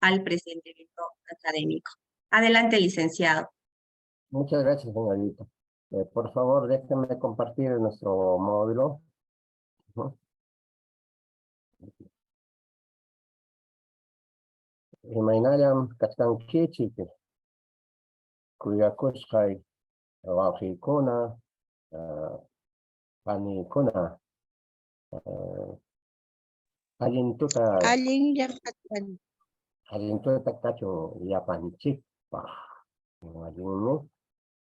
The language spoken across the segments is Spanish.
al presente evento académico. Adelante, licenciado. Muchas gracias, señorita. Por favor, déjenme compartir nuestro módulo. Ujú. Imaynallam kaskankichik, kuyakushkay, wawqiykuna, panikuna, allintuta Alin yakatan. kachun yapanchikpaq. Allinmi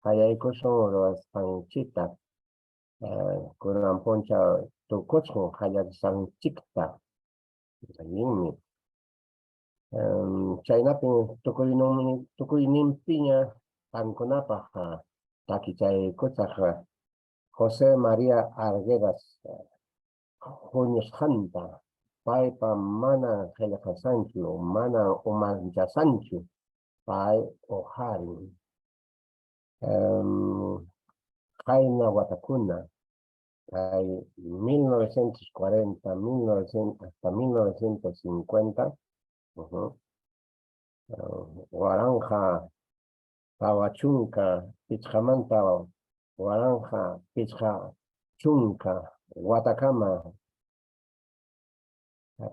hayaykusun ruwasqanchikta, kunan puncha tukuchun hallasanchikta. Allinmi. Chaynapin tukuyninpiña qankunapaq takichaykuchaq José María Arguedas huñusqanta paypa mana qillqasanchu, mana umanchasanchu pay uharin. Qayna watakuna kay 1940, 1900 hasta 1950 Waranja, Pawachunka, Pichqamanta, Waranja, Pichqa Chunka, Watakama,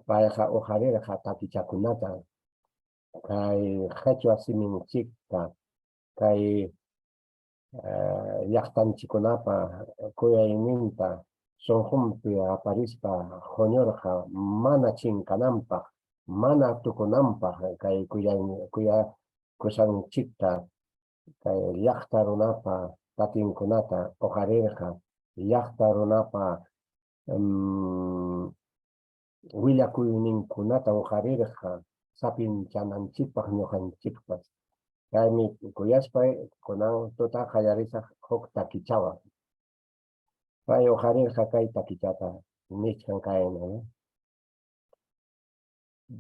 Payqa uharirqa takichakunata, kay qhechua siminchikta, kay llaqtanchikunapa kuyayninta, sunqunpi aparispa huñurqa mana chinkananpaq, mana tukunanpaq kay kusanchikta kay llaqta runapa takinkunata uharirqa llaqta runapa willakuyninkunata uharirqa sapinchananchikpaq ñuqanchikpas kaymi kuyaspay kunan tuta qallarisaq huk takichawa pay uharirqa kay takichata nisqan kayna.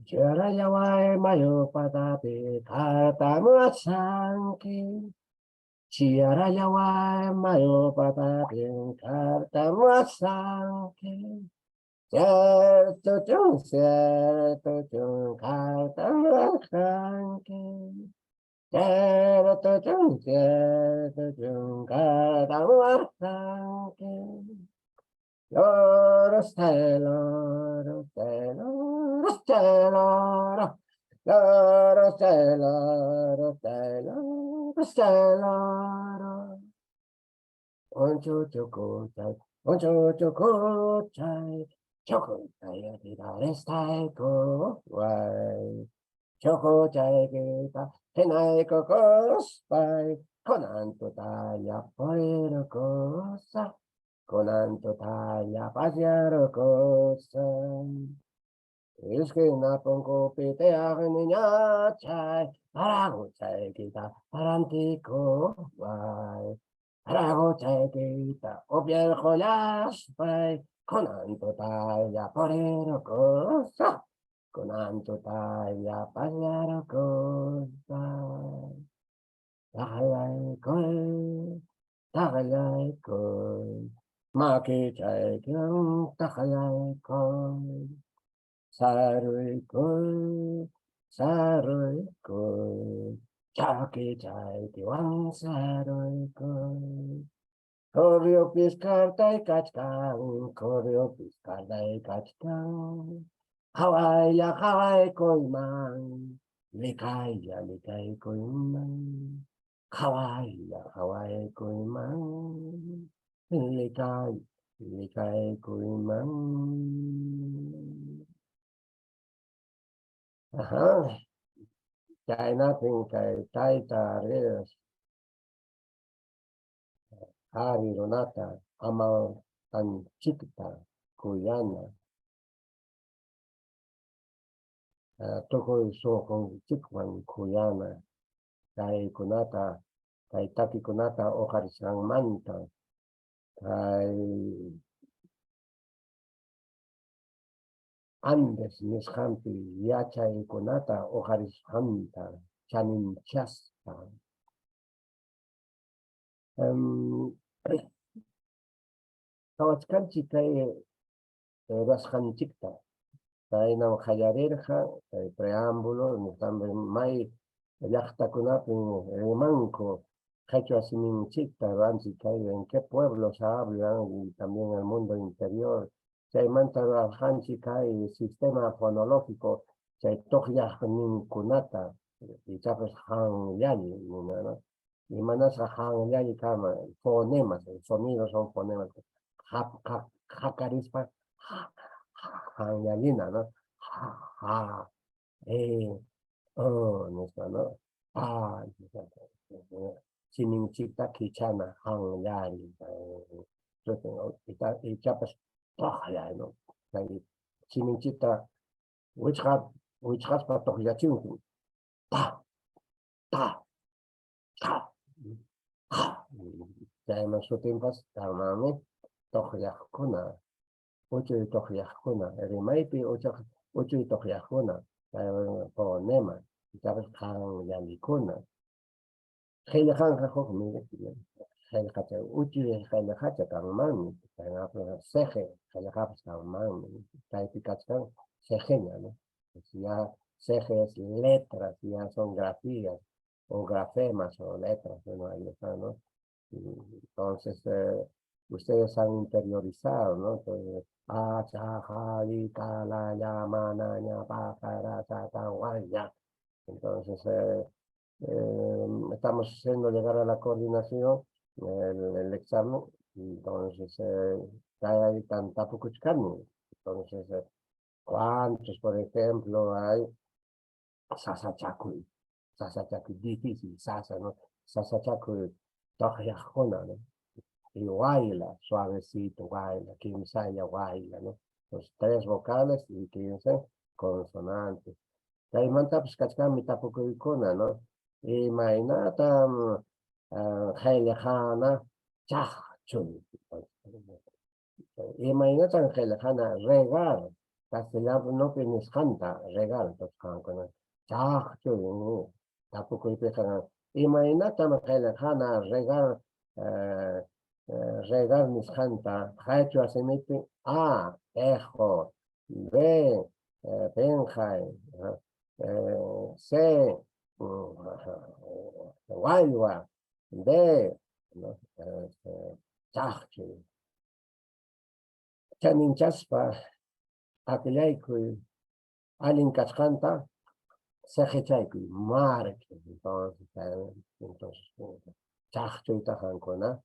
Chirayaway mayo patapi kartamuasanki. Chirayaway mayo patapi kartamuasanki. Cierto chun kartamuasanki. Cierto chun kartamuasanki. Loro stelo, loro stelo, loro stelo, loro stelo, loro stelo, loro stelo. Onchuchukuchay, chukuchay, tidarestai kowai. Chukuchay kita, tenay kokospay, konantutaya poiro kosa. Konantutaya pasiaro kosa. Iskina pongko pite niña chay, parago chay kita, parantiko vai. Parago chay kita, opiel joyas vai. Konantutaya porero kosa. Konantutaya pasiaro kosa. Tagalay koy, tagalay koy. Maki chay kyang takalay koy, saroy koy, chaki chay tiwang saroy koy. Koryo piskartay kachkang, koryo piskartay kachkang. Haway ya haway koy man, likay ya likay koy man. Haway ya haway koy man. Likay, likay ko'y man. Kaya natin kay Taita Reyes, Hari Ronata, Amal Tanchikta, Kuyana, Tokoy Sokong Chikwan Kuyana, kay Kunata, kay Taki Kunata Okarisang Manta, kay Andes Nishampi Yachay Kunata Oharishanta Chaninchasta. Kawachkanchi kay Rashanchikta Tainam Hayarirja, preámbulo, también Mai, Yachtakunapin, Manco, Hecho Asiminchita, en qué pueblos hablan y también el mundo interior. Se manta Hanchika y sistema fonológico, se toja Kunata, y chapes Han Yayi, ¿no? Y manas Han Yayi Kama, fonemas, sonidos son fonemas. Jacarispa, Yalina, ¿no? Ja, no está, ¿no? Chiminchita Kichana, Han Yari, y chapas, ya, ¿no? Chiminchita, which has para Tohyachin, ta, ta, ta, ya hemos su tiempo, tamame, Tohyakuna, ocho y Tohyakuna, Rimaipi, ocho y Tohyakuna, Ponema, y sabes, Han Yalikuna. Hele han hoch mire hele hat uchi hele hat man na seje hele hat man calificación sejenia, ¿no? Si ya seje es letras, si ya son grafías o grafemas o letras, bueno, ahí está, ¿no? Entonces ustedes han interiorizado, ¿no? Entonces, cha, ja, li, ta, la, ya, ma, na, ña, pa, ca, ra, ta, ta, guay, ya. Entonces, estamos haciendo llegar a la coordinación el examen, entonces hay ahí tanta pucuchcani. Entonces, ¿cuántos, por ejemplo, hay? Sasa chacuy, difícil, sasa, ¿no? Sasa chacuy, tojayajona, ¿no? Y guayla, suavecito, guayla, quimsaya, guayla, ¿no? Los tres vocales y 15 consonantes. Daimanta pues kachkami tampoco icona, ¿no? Y mainata Helejana Chachun. Y mainata Helejana regar. Castellano no tienes janta, regar, pues con Chachun. Tampoco icona. Y mainata Helejana regar regar mis janta. Hacho asemite A, Ejo, B, Benjai. C, Guayua, D, ¿no? Chachki, Chaninchaspa, Aquilaicui, Alincachanta, Sejechaicui, Marque, entonces, Chachki Tajancona,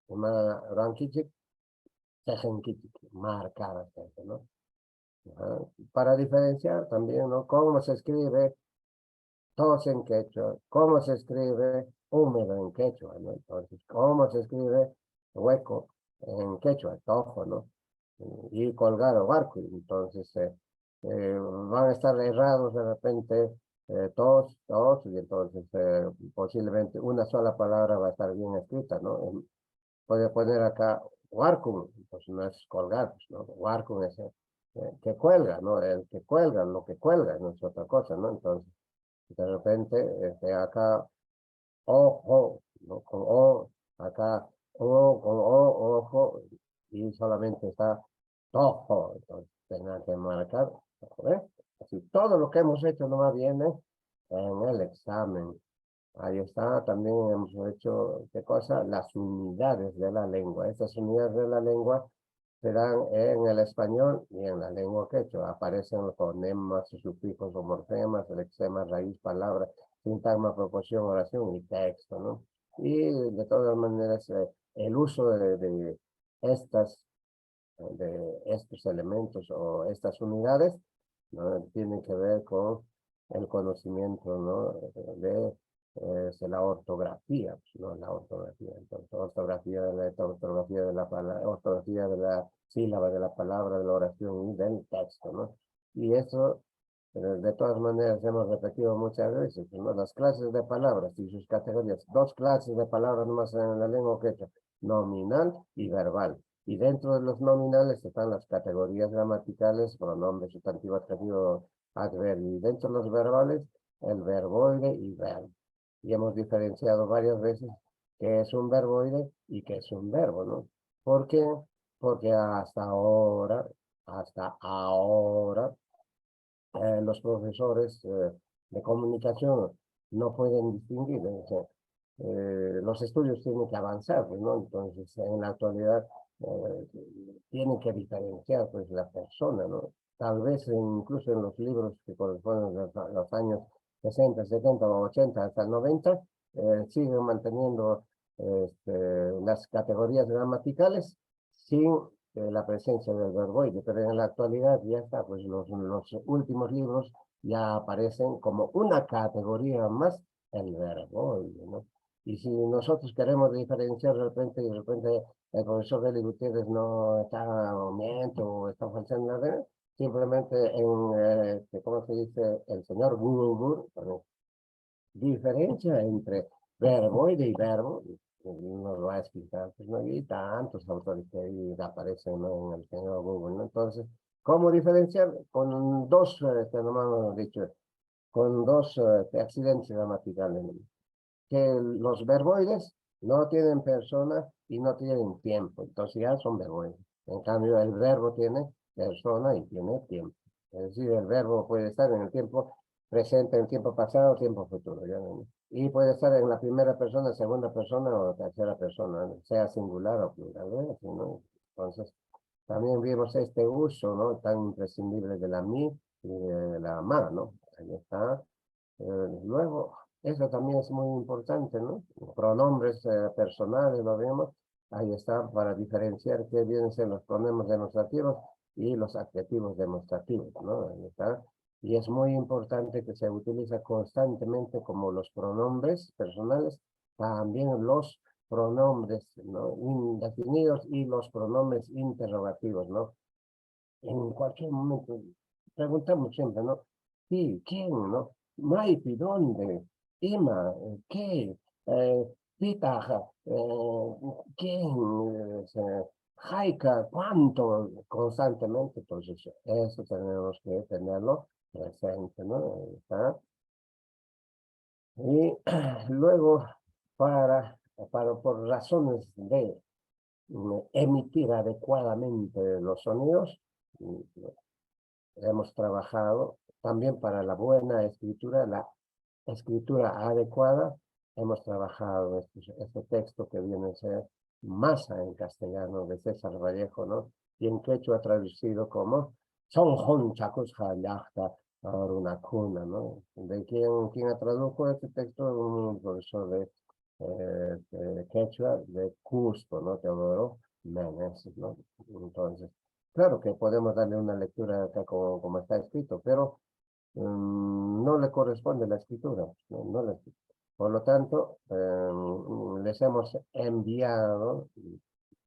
una rankichik, Sejenkichik, marcar, ¿no? Para diferenciar también, ¿no? Cómo se escribe tos en quechua, cómo se escribe húmedo en quechua, ¿no? Entonces, cómo se escribe hueco en quechua, tojo, ¿no? Y colgado, barco. Entonces, van a estar errados de repente tos, y entonces posiblemente una sola palabra va a estar bien escrita, ¿no? Puede poner acá Warkun, pues no es colgar, ¿no? Warkun es que cuelga, ¿no? El que cuelga, lo que cuelga, no es otra cosa, ¿no? Entonces, de repente, acá, ojo, ¿no? Con O, acá, O, con O, ojo, y solamente está tojo, entonces tenga que marcar, ¿eh? Así, todo lo que hemos hecho nomás viene en el examen. Ahí está, también hemos hecho, ¿qué cosa? Las unidades de la lengua. Estas unidades de la lengua se dan en el español y en la lengua quechua. Aparecen los fonemas, sufijos o morfemas, lexema, raíz, palabra, sintagma, proporción, oración y texto, ¿no? Y de todas maneras, el uso de estos elementos o estas unidades, ¿no? Tienen que ver con el conocimiento, ¿no? de la ortografía, ¿no? La ortografía, entonces, ortografía de la palabra, ortografía de la sílaba, de la palabra, de la oración y del texto, ¿no? Y eso, de todas maneras, hemos repetido muchas veces, ¿no? Las clases de palabras y sus categorías, dos clases de palabras nomás en la lengua quechua, nominal y verbal. Y dentro de los nominales están las categorías gramaticales, pronombre, sustantivo, adjetivo, adverbio. Y dentro de los verbales, el verboide y verbo. Y hemos diferenciado varias veces qué es un verboide y qué es un verbo, ¿no? ¿Por qué? Porque hasta ahora hasta ahora los profesores de comunicación no pueden distinguir. O sea, los estudios tienen que avanzar, pues, ¿no? Entonces, en la actualidad tienen que diferenciar pues, la persona, ¿no? Tal vez incluso en los libros que corresponden a los años 60, 70 o 80 hasta el 90, siguen manteniendo las categorías gramaticales sin la presencia del verboide, pero en la actualidad ya está, pues los últimos libros ya aparecen como una categoría más el verboide, ¿no? Y si nosotros queremos diferenciar de repente el profesor Félix Gutiérrez no está o miente o está falseando nada, simplemente ¿cómo se dice? El señor Google, diferencia entre verboide y verbo, nos lo va a explicar, pues no hay tantos autores que ahí aparecen, ¿no? En el señor Google, ¿no? Entonces, ¿cómo diferenciar? Con dos, nomás hemos dicho, con dos accidentes gramaticales, ¿no? Que los verboides no tienen persona y no tienen tiempo, entonces ya son verboides. En cambio, el verbo tiene persona y tiene tiempo. Es decir, el verbo puede estar en el tiempo presente, en el tiempo pasado, tiempo futuro. ¿Ya? Y puede estar en la primera persona, segunda persona o tercera persona, sea singular o plural, ¿no? Entonces, también vimos este uso, ¿no? Tan imprescindible de la mi y de la ma, ¿no? Ahí está. Luego, eso también es muy importante, ¿no? Pronombres personales, lo vemos. Ahí está para diferenciar qué vienen ser los pronombres demostrativos y los adjetivos demostrativos, ¿no? Ahí está. Y es muy importante que se utiliza constantemente como los pronombres personales, también los pronombres, ¿no? Indefinidos y los pronombres interrogativos, ¿no? En cualquier momento preguntamos siempre, ¿no? Sí, ¿quién, no? Maipi, ¿dónde? Ima, ¿qué? Pitaja, ¿quién? Jaika, ¿cuánto? Constantemente, entonces eso tenemos que tenerlo presente, ¿no? ¿Está? Y luego, por razones de emitir adecuadamente los sonidos, hemos trabajado también para la buena escritura, la escritura adecuada. Hemos trabajado este texto que viene a ser Masa en castellano de César Vallejo, ¿no? Y en quechua traducido como Son chacos Jayachta una cuna, ¿no? ¿De quién tradujo este texto? Un profesor de quechua de Cusco, ¿no? Teodoro Meneses, ¿no? Entonces, claro que podemos darle una lectura acá como está escrito, pero no le corresponde la escritura. Por lo tanto, les hemos enviado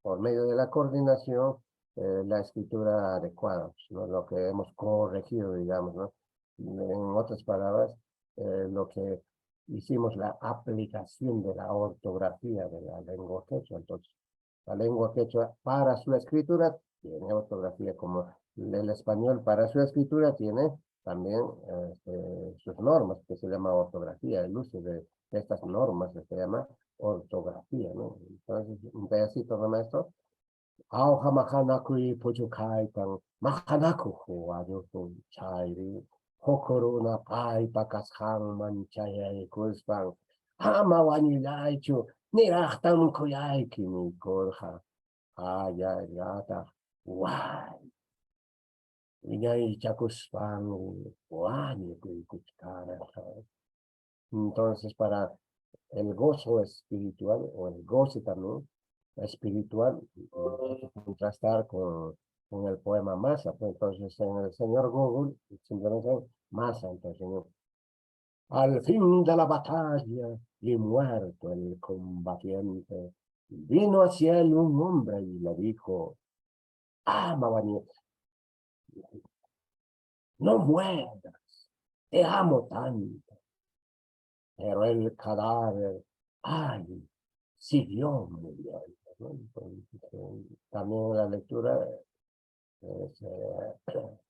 por medio de la coordinación la escritura adecuada, ¿no? Lo que hemos corregido, digamos, ¿no? En otras palabras, lo que hicimos la aplicación de la ortografía de la lengua quechua. Entonces, la lengua quechua para su escritura tiene ortografía como el español para su escritura tiene también sus normas, que se llama ortografía, el uso de estas normas que se llama ortografía, ¿no? Entonces, un pedacito de esto. Auja mahanakui puchukaitan, mahanaku huayukun chairi, hokoruna pai pakashang manchayay kuspang, hama wanilaichu, nirachtam kuyay kinikurha, ayayata, wai. Entonces, para el gozo espiritual, o el goce también espiritual, hay que contrastar con el poema Masa. Pues, entonces, en el señor Google, simplemente Masa, entonces, ¿no? Al fin de la batalla y muerto el combatiente, vino hacia él un hombre y le dijo, Mabani, no mueras, te amo tanto. Pero el cadáver, ay, siguió muriendo, ¿no? Entonces, también la lectura,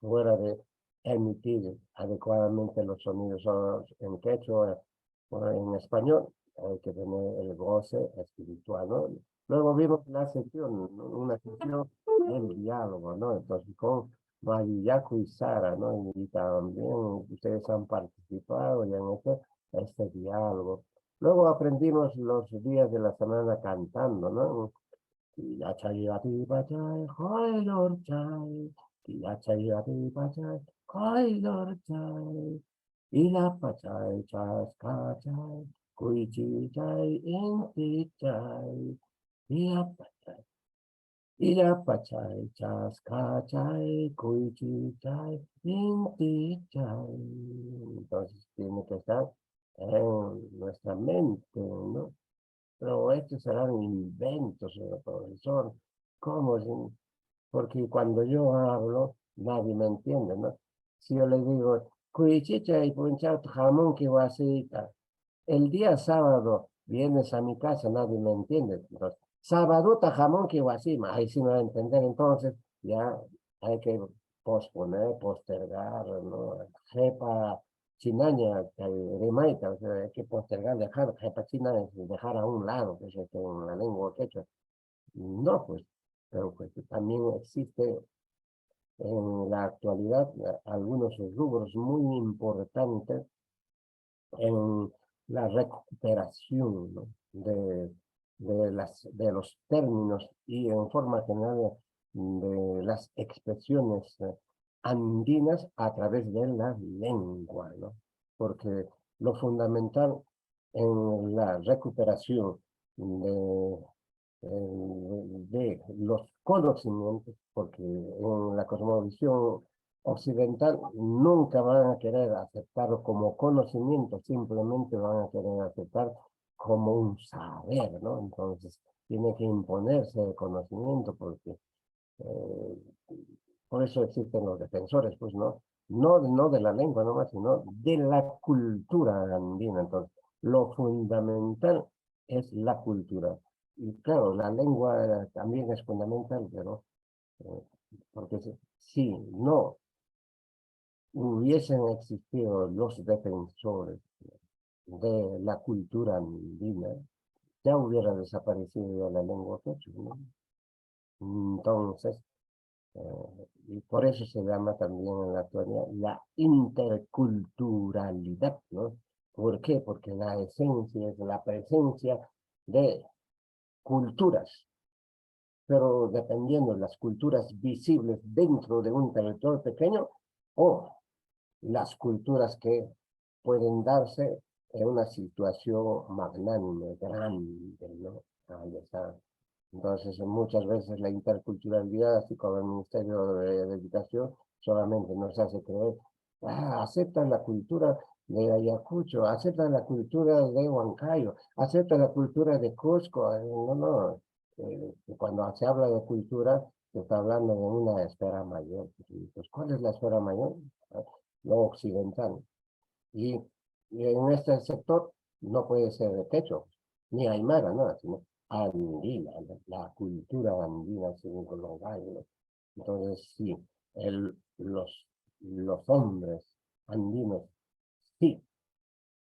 fuera de emitir adecuadamente los sonidos en quechua o en español, hay que tener el goce espiritual, ¿no? Luego vimos la sección, ¿no? Una sección del diálogo, ¿no? Entonces, con Mayiyaku y Sara, ¿no? Y también ustedes han participado y han hecho este diálogo. Luego aprendimos los días de la semana cantando, ¿no? Yachayati Bachai, Hoi Lord Chai, Yachayati Bachai, Hoi Lord Chai, Ila Pachai, Chas Kachai, Kuichi Chai, Inti Chai, Ila Pachai. Ila Pachai, Chas Kachai, Kuichi Chai, Inti Chai. Entonces tiene que estar en nuestra mente, ¿no? Pero estos serán inventos del profesor. ¿Cómo? Porque cuando yo hablo, nadie me entiende, ¿no? Si yo le digo, cuichicha y punchao jamón que guasita, el día sábado vienes a mi casa, nadie me entiende. Entonces, sábado jamón que guasima, ahí sí me va a entender, entonces ya hay que posponer, postergar, ¿no? Jepa chinaña, remaita, o sea, hay que postergar, dejar, jepa chinaña, dejar a un lado, que es en la lengua quechua. No, pues, pero pues también existe en la actualidad algunos rubros muy importantes en la recuperación, ¿no? de los términos y en forma general de las expresiones andinas a través de la lengua, ¿no? Porque lo fundamental en la recuperación de los conocimientos, porque en la cosmovisión occidental nunca van a querer aceptarlo como conocimiento, simplemente van a querer aceptar como un saber, ¿no? Entonces, tiene que imponerse el conocimiento porque eh, por eso existen los defensores, pues, ¿no? No de la lengua nomás, sino de la cultura andina. Entonces, lo fundamental es la cultura. Y claro, la lengua también es fundamental, pero eh, porque si no hubiesen existido los defensores de la cultura andina, ya hubiera desaparecido la lengua quechua, ¿no? Entonces, y por eso se llama también en la actualidad la interculturalidad, ¿no? ¿Por qué? Porque la esencia es la presencia de culturas, pero dependiendo de las culturas visibles dentro de un territorio pequeño o las culturas que pueden darse en una situación magnánime, grande, ¿no? Ahí está. Entonces, muchas veces la interculturalidad, así como el Ministerio de Educación, solamente nos hace creer, aceptan la cultura de Ayacucho, aceptan la cultura de Huancayo, aceptan la cultura de Cusco. No, no. Cuando se habla de cultura, se está hablando de una esfera mayor. Pues, ¿cuál es la esfera mayor? Lo occidental. Y en este sector no puede ser de quechua, ni aymara, nada, sino andina, la cultura andina, según los gallos. Entonces, sí, los hombres andinos, sí,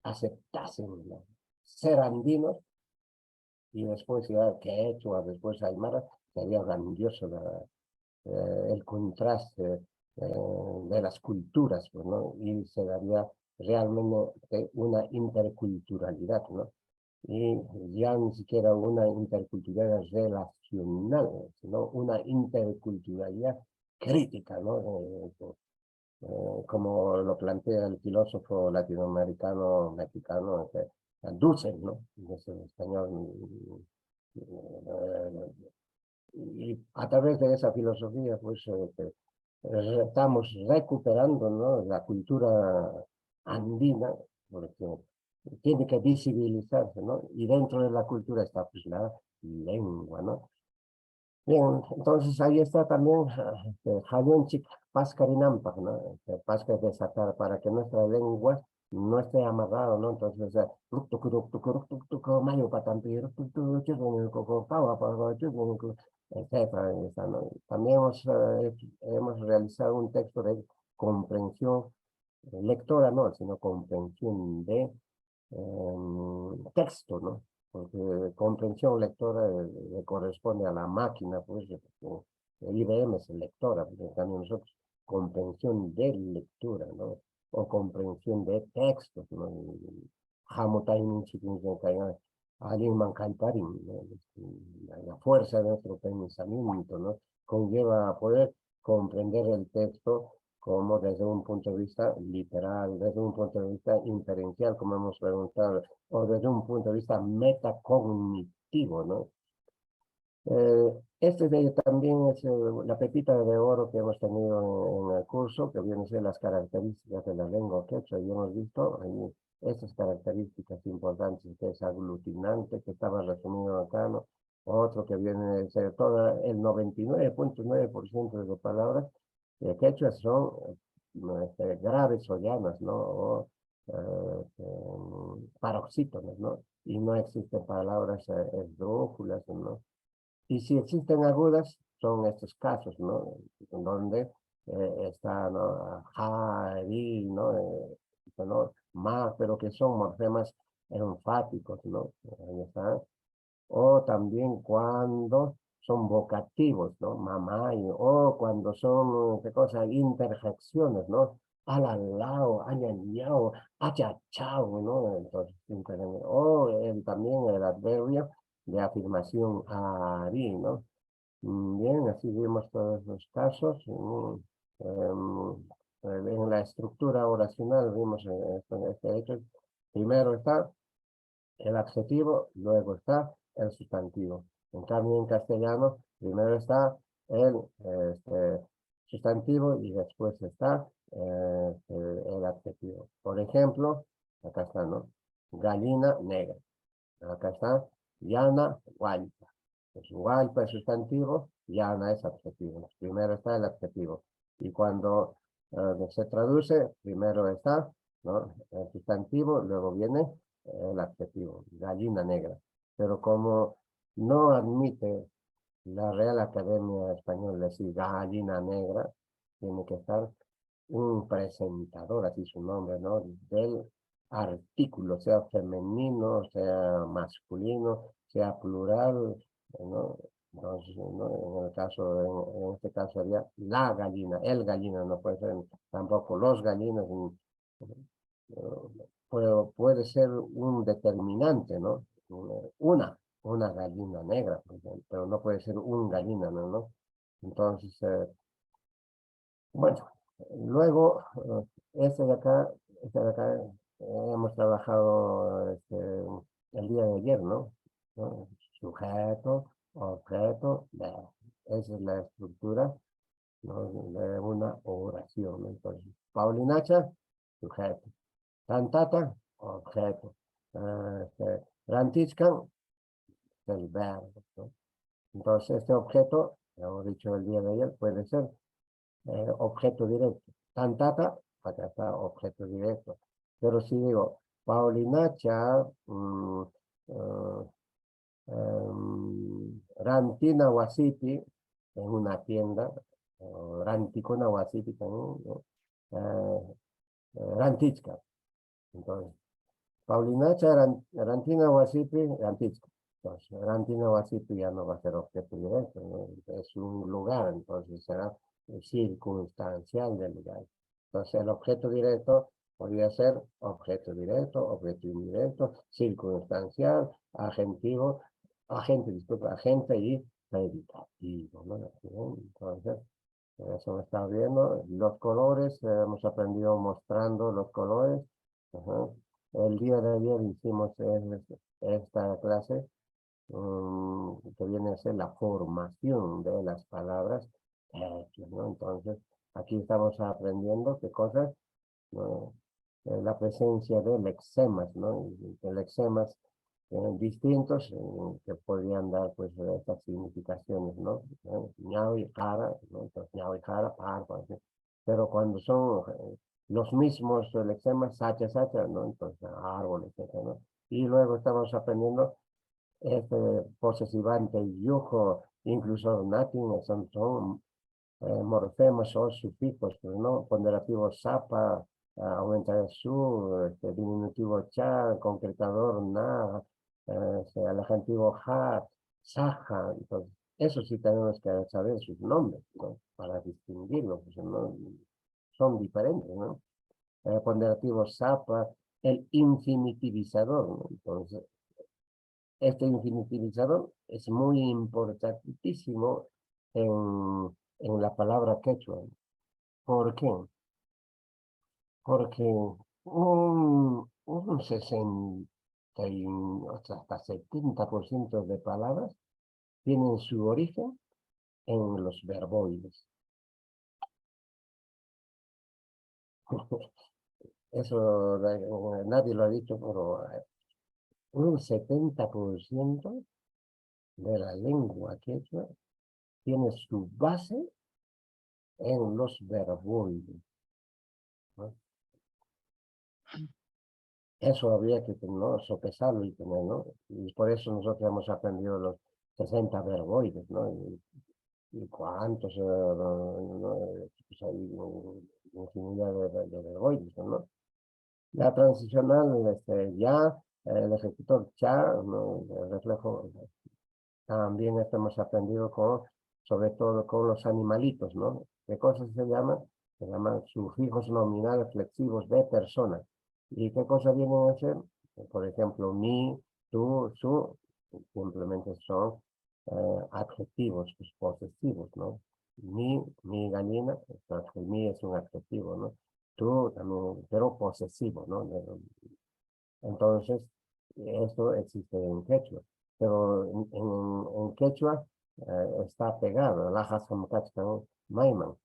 aceptasen, ¿no? Ser andinos y después ya quechua, después aymara, sería grandioso el contraste de las culturas, pues, ¿no? Y se daría realmente una interculturalidad, ¿no? Y ya ni siquiera una interculturalidad relacional, sino una interculturalidad crítica, ¿no? Como lo plantea el filósofo latinoamericano mexicano Dussel, ¿no? Es el español. Y a través de esa filosofía, pues estamos recuperando, ¿no? La cultura andina, porque tiene que visibilizarse, ¿no? Y dentro de la cultura está pues la lengua, ¿no? Bien, entonces ahí está también Jayunchik Pascarinampa, ¿no? Pasca es desatar para que nuestra lengua no esté amarrada, ¿no? Entonces, mayo patampi, etcétera, ¿no? También hemos realizado un texto de comprensión lectora, no, sino comprensión de texto, ¿no? Porque comprensión lectora le corresponde a la máquina, pues, el IBM es el lectora, pues, en cambio nosotros comprensión de lectura, ¿no? O comprensión de textos, ¿no? Hamutainin chiquinquencaya, Alimman Kalparin, ¿no? La fuerza de nuestro pensamiento, ¿no? Conlleva a poder comprender el texto como desde un punto de vista literal, desde un punto de vista inferencial, como hemos preguntado, o desde un punto de vista metacognitivo, ¿no? Este de también es la pepita de oro que hemos tenido en el curso, que viene a ser las características de la lengua quechua, y hemos visto ahí estas características importantes, que es aglutinante, que estaba resumido acá, ¿no? Otro que viene a ser todo el 99.9% de las palabras quechua son graves o llanas, ¿no? O paroxítonas, ¿no? Y no existen palabras esdrújulas, ¿no? Y si existen agudas, son estos casos, ¿no? Donde está, ¿no? Ja, ri, ¿no? ¿No? Ma, pero que son morfemas enfáticos, ¿no? Ahí está. O también cuando son vocativos, ¿no? Mamá, o cuando son, ¿qué cosa? Interjecciones, ¿no? Alalao, añañao, achachao, ¿no? Entonces, o también el adverbio de afirmación ari, ¿no? Bien, así vimos todos los casos. En la estructura oracional vimos este hecho. Primero está el adjetivo, luego está el sustantivo. En cambio, en castellano, primero está el sustantivo y después está el adjetivo. Por ejemplo, acá está, ¿no? Gallina negra. Acá está llana, gualpa. Pues gualpa es sustantivo, llana es adjetivo. Primero está el adjetivo. Y cuando se traduce, primero está, ¿no? El sustantivo, luego viene el adjetivo, gallina negra. Pero como no admite la Real Academia Española decir gallina negra, tiene que estar un presentador, así su nombre, ¿no? Del artículo, sea femenino, sea masculino, sea plural, ¿no? Entonces, ¿no? En este caso sería la gallina, el gallina, no puede ser tampoco los gallinas, puede ser un determinante, ¿no? Una gallina negra, por ejemplo, pero no puede ser un gallina, ¿no? Entonces, bueno, luego, este de acá hemos trabajado el día de ayer, ¿no? ¿No? Sujeto, objeto, verbo. Esa es la estructura, ¿no? De una oración, ¿no? Entonces, Paulinacha, sujeto. Cantata, objeto. Rantichkan, el verbo, ¿no? Entonces, este objeto, hemos dicho el día de ayer, puede ser objeto directo. Cantata, acá está objeto directo. Pero si digo, Paulinacha, Rantina Wasipi, en una tienda, Ranticuna Wasipi también, ¿no? Rantichka. Entonces, Paulinacha, Rantina Wasipi, Rantichka. Entonces, Rantina Wasipi ya no va a ser objeto directo, ¿no? Es un lugar, entonces será circunstancial del lugar. Entonces, el objeto directo podría ser objeto directo, objeto indirecto, circunstancial, agentivo, agente y predicativo, ¿no? Entonces, eso me está viendo. Los colores, hemos aprendido mostrando los colores. Ajá. El día de ayer hicimos esta clase que viene a ser la formación de las palabras, ¿no? Entonces, aquí estamos aprendiendo qué cosas, ¿no? La presencia de lexemas, ¿no? De lexemas distintos que podrían dar, pues, estas significaciones, ¿no? Ñao y jara, ¿no? Entonces, ñao y jara, par, pero cuando son los mismos lexemas, sacha, sacha, ¿no? Entonces, árboles, etcétera, ¿no? Y luego estamos aprendiendo posesivante, yujo, incluso natin, son morfemas o sufijos, pues, ¿no? Ponderativo sapa, aumenta su, diminutivo cha, concretador na, el adjetivo ja, saja, entonces, Eso sí tenemos que saber sus nombres, ¿no? Para distinguirlos, pues, ¿no? Son diferentes, ¿no? El ponderativo zapa, el infinitivizador, ¿no? Entonces, este infinitivizador es muy importantísimo en la palabra quechua. ¿Por qué? Porque un 60 hasta 70% de palabras tienen su origen en los verboides. Eso nadie lo ha dicho, pero un 70% de la lengua quechua tiene su base en los verboides, ¿no? Eso habría que, ¿no? Sopesarlo y tener, ¿no? Y por eso nosotros hemos aprendido los 60 verboides, ¿no? Y cuántos, pues hay infinidad de verboides, ¿no? La transicional, ya, el ejecutor cha, ¿no? El reflejo, también esto hemos aprendido sobre todo con los animalitos, ¿no? ¿Qué cosas se llaman? Se llaman sufijos nominales flexivos de persona. ¿Y qué cosas vienen a ser? Por ejemplo, mi, tú, su, simplemente son adjetivos, pues, posesivos, ¿no? Mi gallina, entonces, el mi es un adjetivo, ¿no? Tú también, pero posesivo, ¿no? Entonces, esto existe en quechua, pero en quechua está pegado, lajas hamkachkan maiman,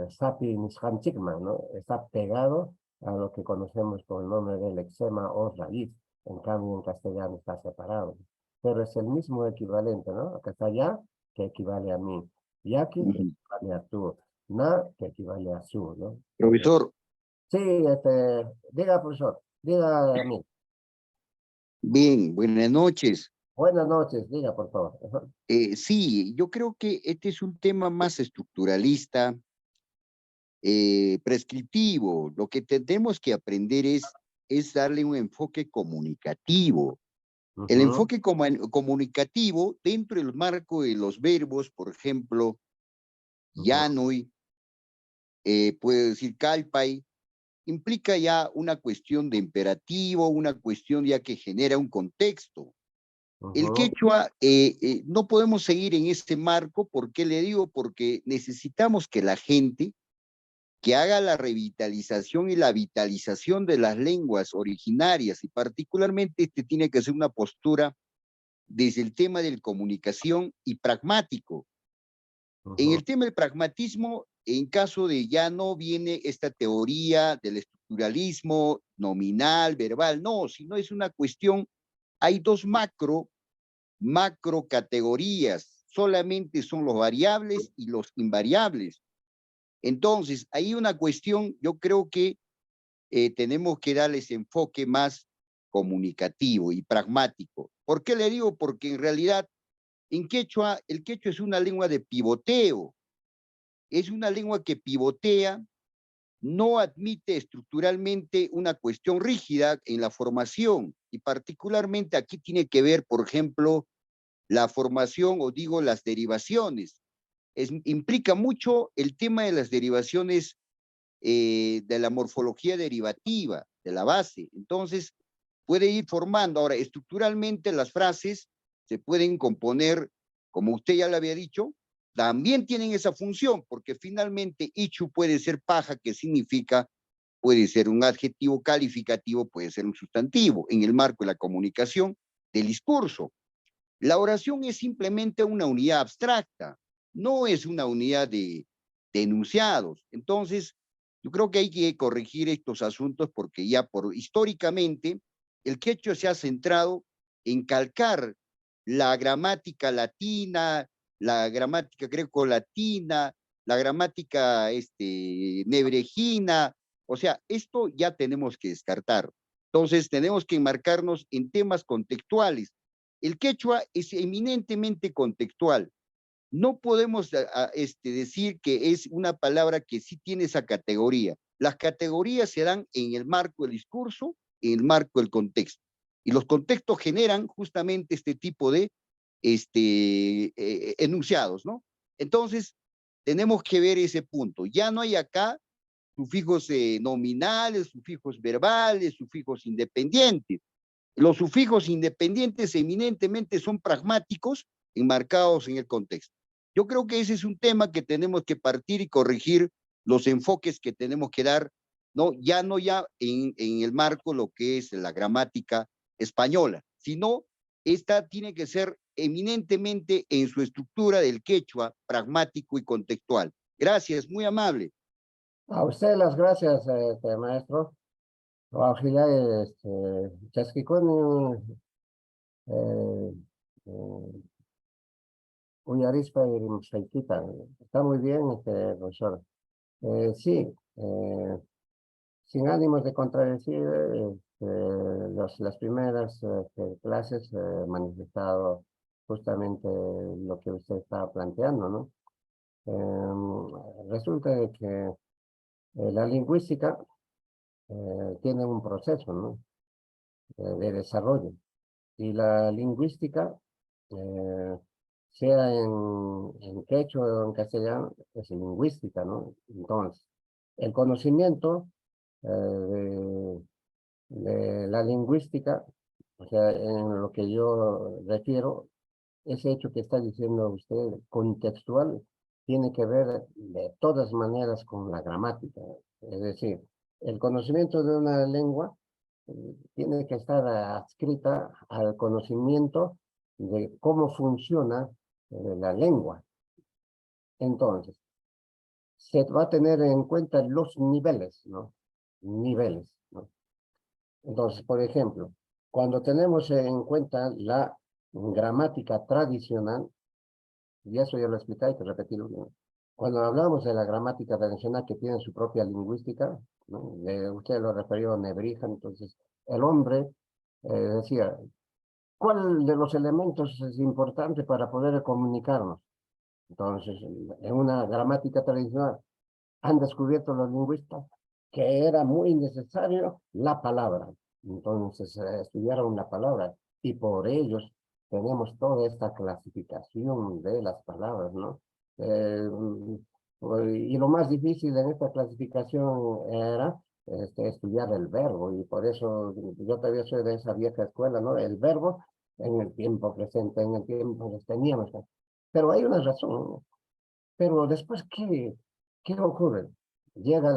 sapi nishanchikman, ¿no? Está pegado a lo que conocemos por el nombre del eczema o raíz. En cambio, en castellano está separado. Pero es el mismo equivalente, ¿no? Acá está ya, que equivale a mí. Yaqui, que Ujú. equivale a tú. Na, que equivale a su, ¿no? Profesor, Sí, diga, profesor, diga a mí. bien, buenas noches. Buenas noches, diga, por favor. Ajá. Sí, yo creo que este es un tema más estructuralista, prescriptivo. Lo que tenemos que aprender es darle un enfoque comunicativo. El Ujú, enfoque comunicativo dentro del marco de los verbos, por ejemplo, ujú, yanoi, puedo decir calpay, implica ya una cuestión de imperativo, una cuestión ya que genera un contexto. El ujú, quechua, no podemos seguir en este marco. ¿Por qué le digo? Porque necesitamos que la gente que haga la revitalización y la vitalización de las lenguas originarias, y particularmente este tiene que ser una postura desde el tema de la comunicación y pragmático. En ujú, el tema del pragmatismo, en caso de ya no viene esta teoría del estructuralismo nominal, verbal, no, sino es una cuestión, hay dos macro categorías, solamente son los variables y los invariables. Entonces, hay una cuestión, yo creo que tenemos que darles enfoque más comunicativo y pragmático. ¿Por qué le digo? Porque en realidad en quechua, el quechua es una lengua de pivoteo, es una lengua que pivotea, no admite estructuralmente una cuestión rígida en la formación, y particularmente aquí tiene que ver, por ejemplo, la formación o digo las derivaciones. Implica mucho el tema de las derivaciones, de la morfología derivativa, de la base. Entonces, puede ir formando. Ahora, estructuralmente las frases se pueden componer, como usted ya lo había dicho, también tienen esa función, porque finalmente ichu puede ser paja, que significa, puede ser un adjetivo calificativo, puede ser un sustantivo, en el marco de la comunicación del discurso. La oración es simplemente una unidad abstracta, no es una unidad de enunciados. Entonces, yo creo que hay que corregir estos asuntos porque ya históricamente el quechua se ha centrado en calcar la gramática latina, la gramática greco-latina, la gramática nebrejina. O sea, esto ya tenemos que descartar. Entonces, tenemos que enmarcarnos en temas contextuales. El quechua es eminentemente contextual. No podemos decir que es una palabra que sí tiene esa categoría. Las categorías se dan en el marco del discurso, en el marco del contexto. Y los contextos generan justamente este tipo de enunciados, ¿no? Entonces, tenemos que ver ese punto. Ya no hay acá sufijos nominales, sufijos verbales, sufijos independientes. Los sufijos independientes eminentemente son pragmáticos, enmarcados en el contexto. Yo creo que ese es un tema que tenemos que partir y corregir los enfoques que tenemos que dar, ¿no? Ya en el marco lo que es la gramática española, sino esta tiene que ser eminentemente en su estructura del quechua, pragmático y contextual. Gracias, muy amable. A usted las gracias, maestro. Auxiliar, chasquicón, Uyarispa y Mxaitita. Está muy bien, profesor. Sí, sin ánimos de contradecir, las primeras clases he manifestado justamente lo que usted estaba planteando, ¿no? Resulta de que la lingüística tiene un proceso, ¿no? De desarrollo. Y la lingüística, sea en quechua o en castellano, es lingüística, ¿no? Entonces, el conocimiento de la lingüística, o sea, en lo que yo refiero, ese hecho que está diciendo usted, contextual, tiene que ver de todas maneras con la gramática. Es decir, el conocimiento de una lengua tiene que estar adscrita al conocimiento de cómo funciona la lengua. Entonces, se va a tener en cuenta los niveles, ¿no? Niveles, ¿no? Entonces, por ejemplo, cuando tenemos en cuenta la gramática tradicional, y eso ya lo expliqué, hay que repetirlo, ¿no? Cuando hablamos de la gramática tradicional que tiene su propia lingüística, ¿no? Usted lo refirió a Nebrija, entonces el hombre decía, ¿cuál de los elementos es importante para poder comunicarnos? Entonces, en una gramática tradicional han descubierto los lingüistas que era muy necesario la palabra. Entonces, estudiaron la palabra y por ellos tenemos toda esta clasificación de las palabras, ¿no? Y lo más difícil en esta clasificación era estudiar el verbo, y por eso yo todavía soy de esa vieja escuela, ¿no? El verbo en el tiempo presente, en el tiempo que teníamos. Pero hay una razón, ¿no? Pero después, ¿qué ocurre? Llega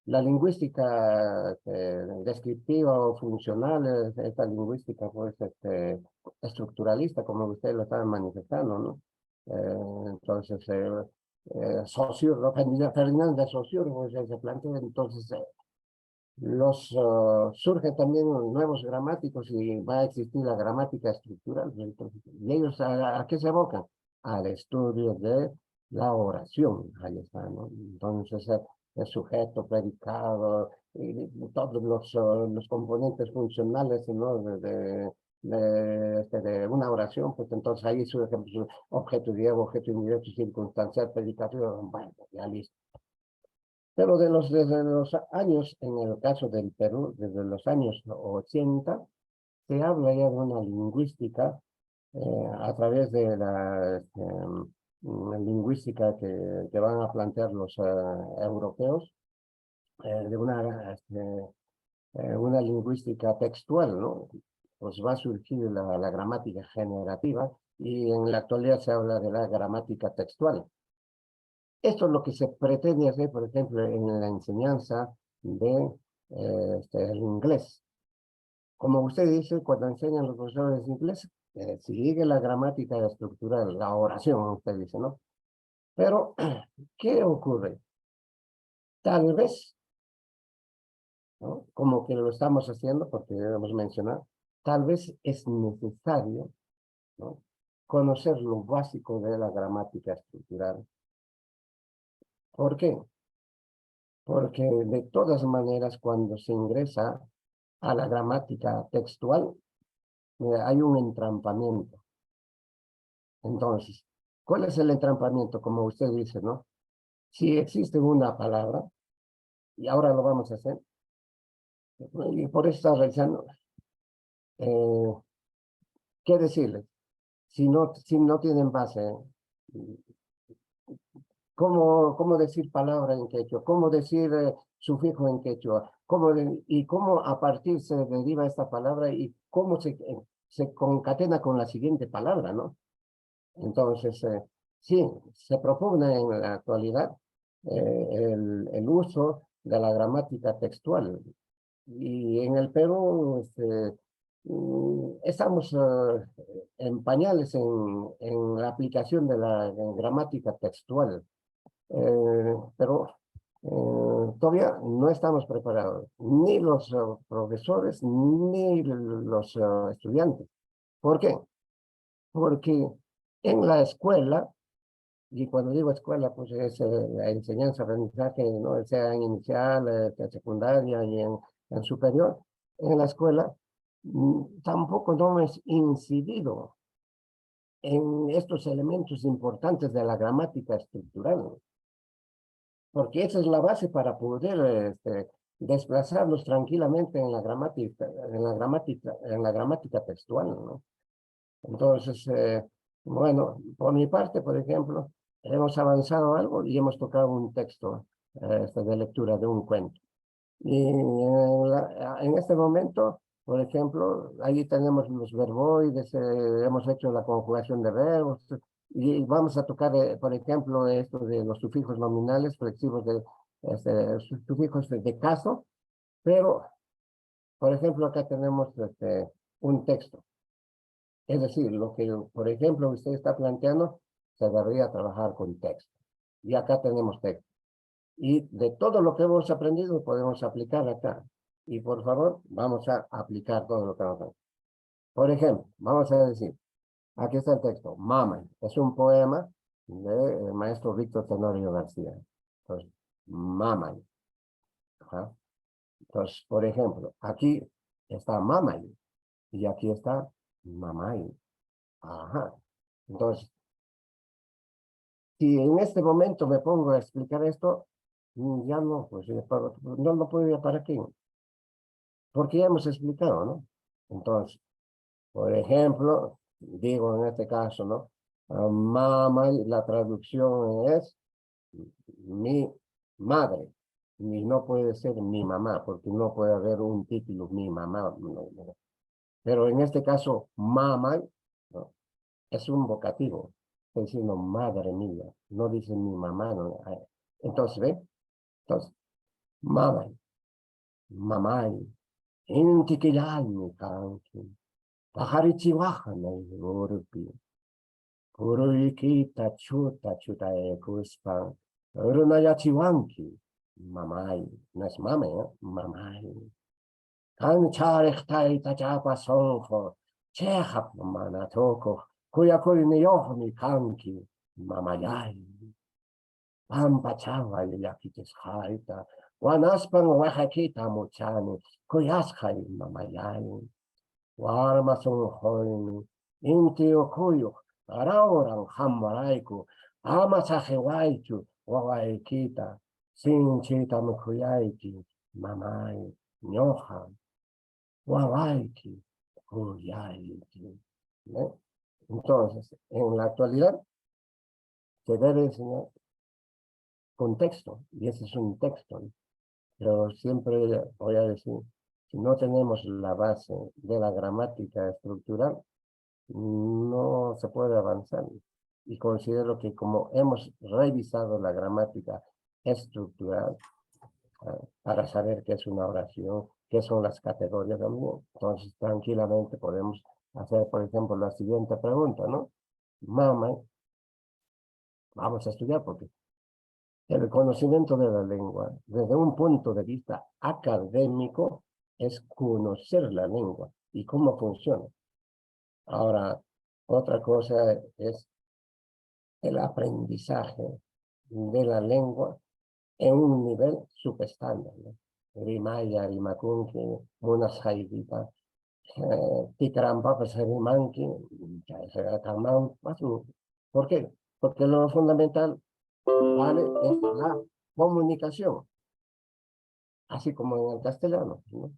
la lingüística descriptiva o funcional, esta lingüística pues, estructuralista, como usted lo estaba manifestando, ¿no? Entonces, Saussure, Ferdinand de Saussure, pues, se plantea, entonces, surgen también nuevos gramáticos y va a existir la gramática estructural. Entonces, ¿y ellos a qué se abocan? Al estudio de la oración. Ahí está, ¿no? Entonces, el sujeto, predicado, y todos los componentes funcionales, ¿no? De una oración, pues entonces ahí surge pues, objeto directo, objeto indirecto, circunstancial, predicativo, bueno, ya listo. Pero desde los años, en el caso del Perú, desde los años 80, se habla ya de una lingüística a través de la lingüística que van a plantear los europeos, de una lingüística textual, ¿no? Pues va a surgir la gramática generativa y en la actualidad se habla de la gramática textual. Esto es lo que se pretende hacer, por ejemplo, en la enseñanza de el inglés. Como usted dice, cuando enseñan los profesores de inglés, sigue la gramática estructural, la oración, usted dice, ¿no? Pero, ¿qué ocurre? Tal vez, ¿no? Como que lo estamos haciendo, porque debemos mencionar, tal vez es necesario, ¿no? Conocer lo básico de la gramática estructural. ¿Por qué? Porque de todas maneras cuando se ingresa a la gramática textual, hay un entrampamiento. Entonces, ¿cuál es el entrampamiento? Como usted dice, ¿no? Si existe una palabra, y ahora lo vamos a hacer, y por eso está realizando, ¿qué decirles? si no tienen base, ¿cómo decir palabra en quechua? ¿Cómo decir sufijo en quechua? ¿Y cómo a partir se deriva esta palabra y cómo se concatena con la siguiente palabra, ¿no? Entonces, sí, se propone en la actualidad el uso de la gramática textual. Y en el Perú estamos en pañales en la aplicación de la gramática textual. Pero todavía no estamos preparados, ni los profesores, ni los estudiantes. ¿Por qué? Porque en la escuela, y cuando digo escuela, pues es la enseñanza-aprendizaje, ¿no? Sea en inicial, en secundaria y en superior, en la escuela, tampoco no hemos incidido en estos elementos importantes de la gramática estructural, porque esa es la base para poder desplazarnos tranquilamente en la gramática textual, ¿no? Entonces, bueno, por mi parte, por ejemplo, hemos avanzado algo y hemos tocado un texto de lectura de un cuento. Y en este momento, por ejemplo, ahí tenemos los verboides, hemos hecho la conjugación de verbos, y vamos a tocar, por ejemplo, esto de los sufijos nominales flexivos, sufijos de caso, pero, por ejemplo, acá tenemos un texto. Es decir, lo que, por ejemplo, usted está planteando, se debería trabajar con texto. Y acá tenemos texto. Y de todo lo que hemos aprendido podemos aplicar acá. Y por favor, vamos a aplicar todo lo que hemos aprendido. Por ejemplo, vamos a decir, aquí está el texto, Mama. Es un poema del maestro Víctor Tenorio García. Entonces, Mama. Ajá. Entonces, por ejemplo, aquí está Mama y aquí está Mamay. Ajá. Entonces, si en este momento me pongo a explicar esto, ya no, pues no lo puedo ir para aquí, porque ya hemos explicado, ¿no? Entonces, por ejemplo, digo en este caso, ¿no? Mamá, la traducción es mi madre, y no puede ser mi mamá, porque no puede haber un título, mi mamá. No. Pero en este caso, mamá, ¿no? Es un vocativo. Estoy diciendo madre mía, no dice mi mamá. No. Entonces, ¿ve? Entonces, mamá, mamá, intikilani kanki, paharichiwahana urupi, puruikita chuta ekuspan, urunayachiwanki, mamá, no es mame, ¿eh? Mamá. Kancharechtai tachapa sonjo, chehap manatoko, kuyakuri niyohmi kanki, mamayay. Pampa chawa yakitis haita, wanaspan wahakita muchani, kuyaskai mamayay. Warma sonjoini, inti okuyo, arauran hamaraiku, ama sahewaichu, wawaikita, sinchita mukuyaiki, mamay, nyoha. Guabaiki, Cuyaiki, ¿no? Entonces, en la actualidad se debe enseñar con texto, y ese es un texto, ¿no? Pero siempre voy a decir, si no tenemos la base de la gramática estructural, no se puede avanzar. Y considero que como hemos revisado la gramática estructural, para saber qué es una oración, qué son las categorías también. Entonces, tranquilamente podemos hacer, por ejemplo, la siguiente pregunta, ¿no? Mamá, vamos a estudiar porque el conocimiento de la lengua, desde un punto de vista académico, es conocer la lengua y cómo funciona. Ahora, otra cosa es el aprendizaje de la lengua en un nivel subestándar, ¿no? Rimaya, rimakunki, munas haidita, tikarampa, pues rimanki, ¿por qué? Porque lo fundamental, ¿vale? Es la comunicación, así como en el castellano, ¿no?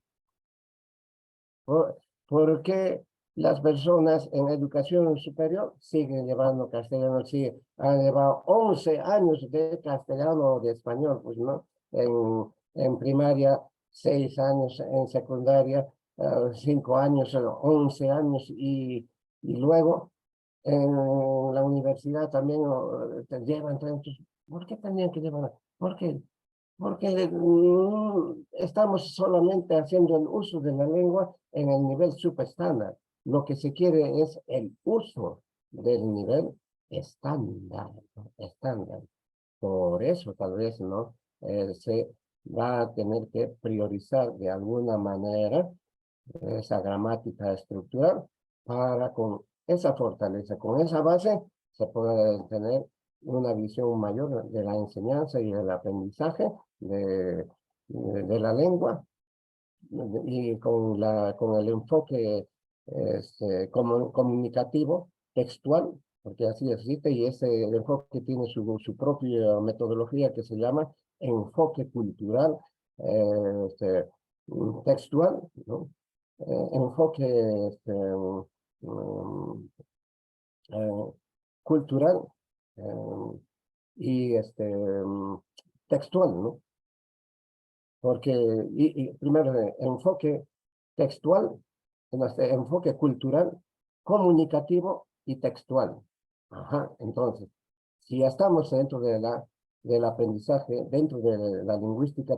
¿Por qué las personas en educación superior siguen llevando castellano, sí, han llevado 11 años de castellano o de español, pues, ¿no? En primaria, 6 años, en secundaria, 5 años, 11 años, y luego en la universidad también te llevan tantos. ¿Por qué tenían que llevar? Porque estamos solamente haciendo el uso de la lengua en el nivel subestándar. Lo que se quiere es el uso del nivel estándar, ¿no? Estándar. Por eso tal vez no se va a tener que priorizar de alguna manera esa gramática estructural para con esa fortaleza, con esa base, se puede tener una visión mayor de la enseñanza y del aprendizaje de la lengua, y con el enfoque comunicativo, textual, porque así existe, y ese enfoque tiene su propia metodología que se llama enfoque cultural textual, ¿no? Enfoque um, eh, cultural y textual, ¿no? Porque, primero, enfoque textual, enfoque cultural, comunicativo y textual. Ajá, entonces, si estamos dentro del aprendizaje, dentro de la lingüística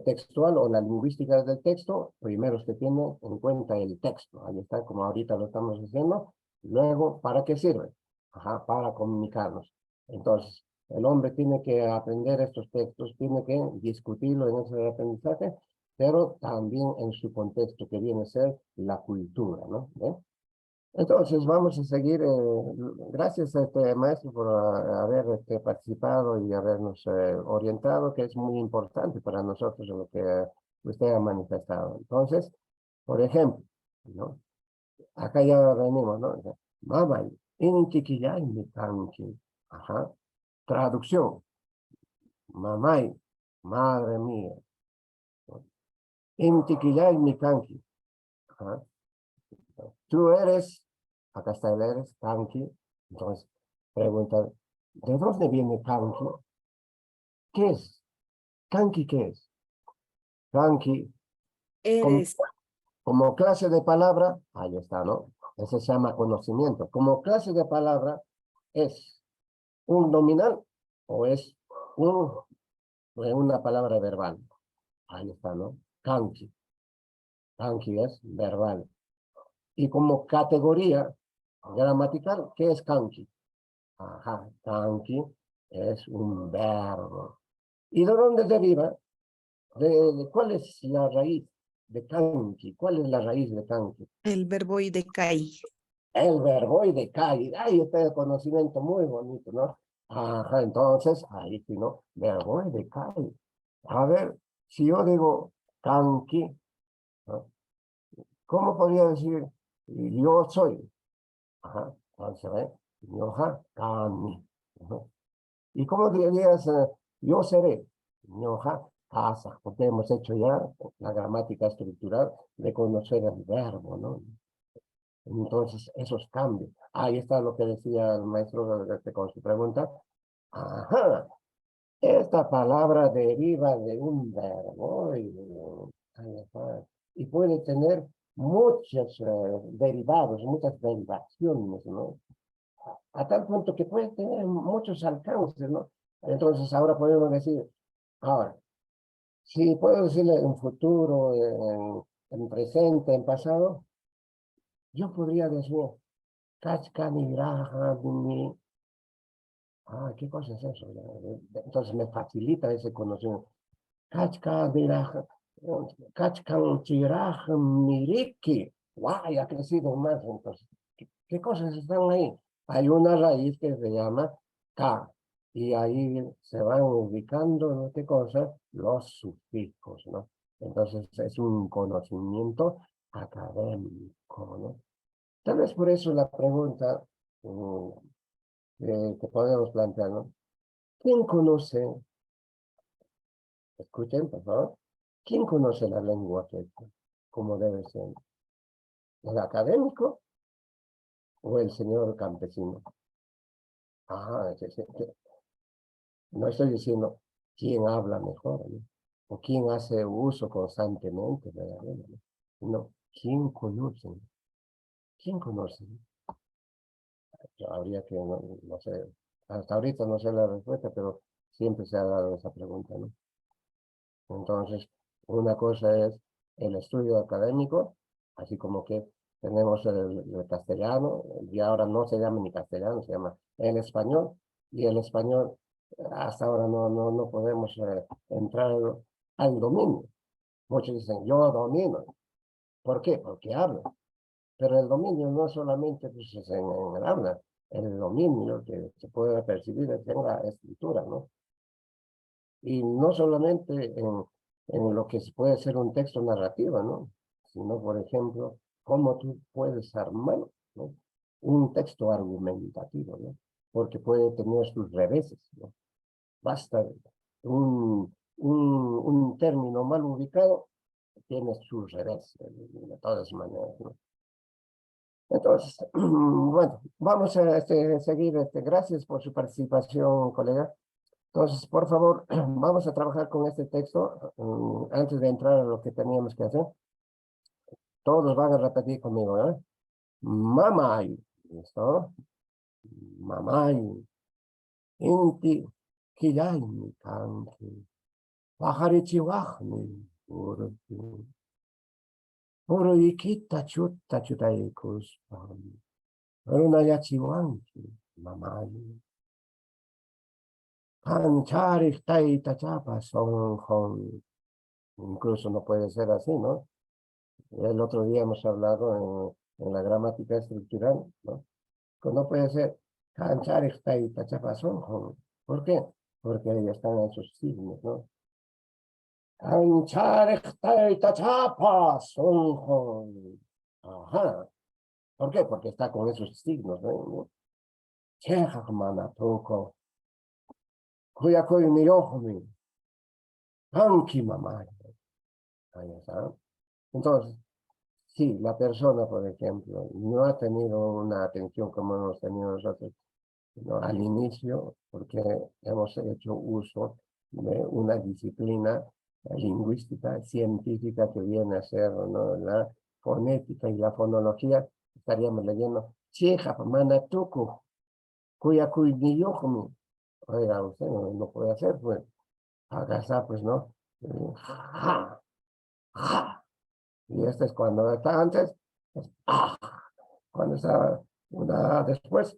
textual o la lingüística del texto, primero se tiene en cuenta el texto. Ahí está, como ahorita lo estamos haciendo. Luego, ¿para qué sirve? Ajá, para comunicarnos. Entonces, el hombre tiene que aprender estos textos, tiene que discutirlo en ese aprendizaje, pero también en su contexto, que viene a ser la cultura, ¿no? ¿Ve? Entonces, vamos a seguir. Gracias a este maestro por haber participado y habernos orientado, que es muy importante para nosotros lo que usted ha manifestado. Entonces, por ejemplo, ¿no? Acá ya venimos, ¿no? Mamá, intiquillay mi tanqui. Ajá. Traducción. Mamá, madre mía. Intiquillay mi tanqui. Ajá. Tú eres, acá está el eres, tanqui. Entonces, pregunta, ¿de dónde viene tanqui? ¿Qué es? ¿Tanqui qué es? Tanqui, como, Eres. como clase de palabra, ahí está, ¿no? Eso se llama conocimiento. Como clase de palabra, ¿es un nominal o es una palabra verbal? Ahí está, ¿no? Kanki. Kanki es verbal. Y como categoría gramatical, ¿qué es kanki? Ajá, kanki es un verbo. ¿Y de dónde deriva? ¿Cuál es la raíz de kanki? ¿Cuál es la raíz de kanki? El verbo idecai. El verboide kai. Ahí está el conocimiento muy bonito, ¿no? Ajá, entonces, ahí sí, ¿no? Verboide kai. A ver, si yo digo kanki, ¿no? ¿Cómo podría decir yo soy? Ajá, entonces, ¿eh? Yoja, kami. Ajá. ¿Y cómo dirías yo seré? Yoja, casa, porque hemos hecho ya la gramática estructural de conocer el verbo, ¿no? Entonces, esos cambios. Ahí está lo que decía el maestro con su pregunta. Ajá, esta palabra deriva de un verbo ahí está, y puede tener muchos derivados, muchas derivaciones, ¿no? A tal punto que puede tener muchos alcances, ¿no? Entonces, ahora podemos decir, ahora, si puedo decirle en futuro, en presente, en pasado, yo podría decir, Kachkanirahani. Ah, ¿qué cosa es eso? Entonces me facilita ese conocimiento. Kachkanchirahamiriki. ¡Guau! Ha crecido más. Entonces, ¿qué cosas están ahí? Hay una raíz que se llama K. Y ahí se van ubicando, ¿no? ¿Qué cosas? Los sufijos, ¿no? Entonces es un conocimiento académico, ¿no? Tal vez por eso la pregunta que podemos plantear, ¿no? ¿Quién conoce, escuchen por favor, quién conoce la lengua quechua como debe ser? ¿El académico o el señor campesino? Ah, no estoy diciendo quién habla mejor, ¿no? O quién hace uso constantemente de la lengua, ¿no? No, ¿quién conoce? ¿Quién conoce? Habría que, no sé, hasta ahorita no sé la respuesta, pero siempre se ha dado esa pregunta, ¿no? Entonces, una cosa es el estudio académico, así como que tenemos el castellano, y ahora no se llama ni castellano, se llama el español, y el español hasta ahora no podemos entrar al dominio. Muchos dicen, yo domino. ¿Por qué? Porque hablo. Pero el dominio no solamente pues, es en el habla, el dominio que se puede percibir es en la escritura, ¿no? Y no solamente en lo que puede ser un texto narrativo, ¿no? Sino, por ejemplo, cómo tú puedes armar, ¿no? Un texto argumentativo, ¿no? Porque puede tener sus reveses, ¿no? Basta un término mal ubicado, tiene sus reveses, de todas maneras, ¿no? Entonces, bueno, vamos a seguir. Gracias por su participación, colega. Entonces, por favor, vamos a trabajar con este texto antes de entrar a lo que teníamos que hacer. Todos van a repetir conmigo, ¿eh? Mamay, ¿listo? Mamay, inti, kiyayni kanki, pajarichiwajni, urti, urikita chutta chutaykuspam, runayachiwanki, mamay. Pancharis taita chapa son. Incluso no puede ser así, ¿no? El otro día hemos hablado en la gramática estructural, ¿no? Que no puede ser Pancharis taita chapa son. ¿Por qué? Porque ahí están esos signos, ¿no? Pancharis taita chapa son. Ajá. ¿Por qué? Porque está con esos signos, ¿no? Cheja manatoko. Kuyakuy miyohumi. Anki mamá. Ahí está. Entonces, sí, la persona, por ejemplo, no ha tenido una atención como hemos tenido nosotros, ¿no? Al inicio, porque hemos hecho uso de una disciplina lingüística científica que viene a ser, ¿no? La fonética y la fonología. Estaríamos leyendo Cheja, Manatuku, Kuyakuy Niyokumi. Oiga, usted no puede hacer, pues, agasá, pues, ¿no? Ja, ja. Y este es cuando está antes, es ah. Cuando está una después,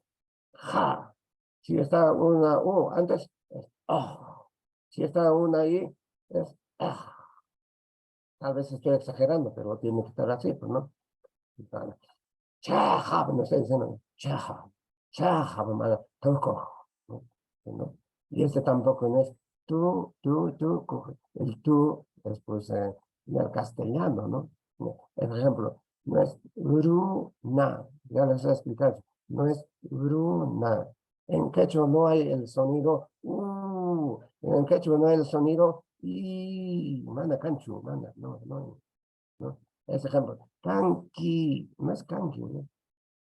ja. Si está una U antes, es ah. Si está una I, es ah. Tal vez estoy exagerando, pero tiene que estar así, pues, ¿no? Chaja, no estoy diciendo, chaja, chaja, mamá, toco, ¿no? Y este tampoco no es tú, el tú es pues en el castellano, ¿no? Por ejemplo, no es bruna, ya les he explicado, no es bruna. En quechua no hay el sonido en quechua no hay el sonido y, manda canchu, manda, no. Ese ejemplo, canqui, no es canqui, ¿no?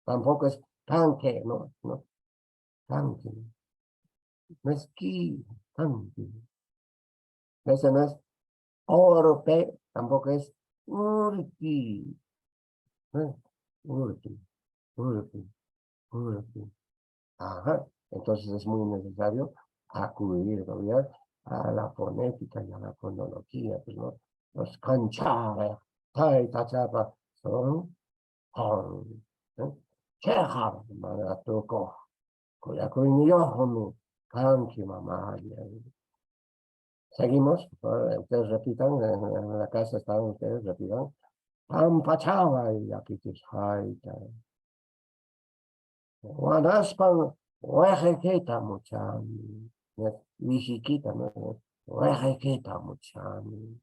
Tampoco es canque, no, canqui, no es ki, canqui. Ese no es orpe, tampoco es urti, ¿no? Urti, urti, urti. Ajá, entonces es muy necesario acudir todavía a la fonética y a la fonología, pues, ¿no? Los canchara, taita chapa, son hon, ¿no? Cheja, manatuko, kuyakuy niyohomi, kanki mamaya. Seguimos, ustedes repitan, en la casa están ustedes, repitan. Pampachava y apitis haita. Wanaspan, oejequeta muchami. Vijiquita, ¿no? Oejequeta muchami.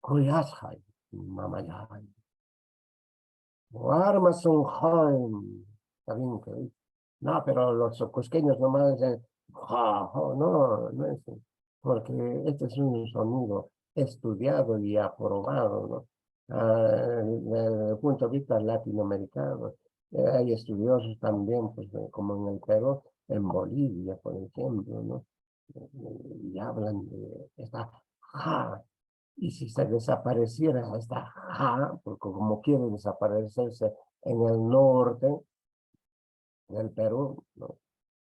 Kuyashai, mamayay. Armas un joven. Está bien que no, pero los cusqueños nomás dicen, ja, ja, no es, porque este es un sonido estudiado y aprobado, ¿no? desde el punto de vista latinoamericano. Hay estudiosos también, pues, como en el Perú, en Bolivia, por ejemplo, ¿no? Y hablan de esta ja, y si se desapareciera esta ja, porque como quiere desaparecerse en el norte del Perú, ¿no?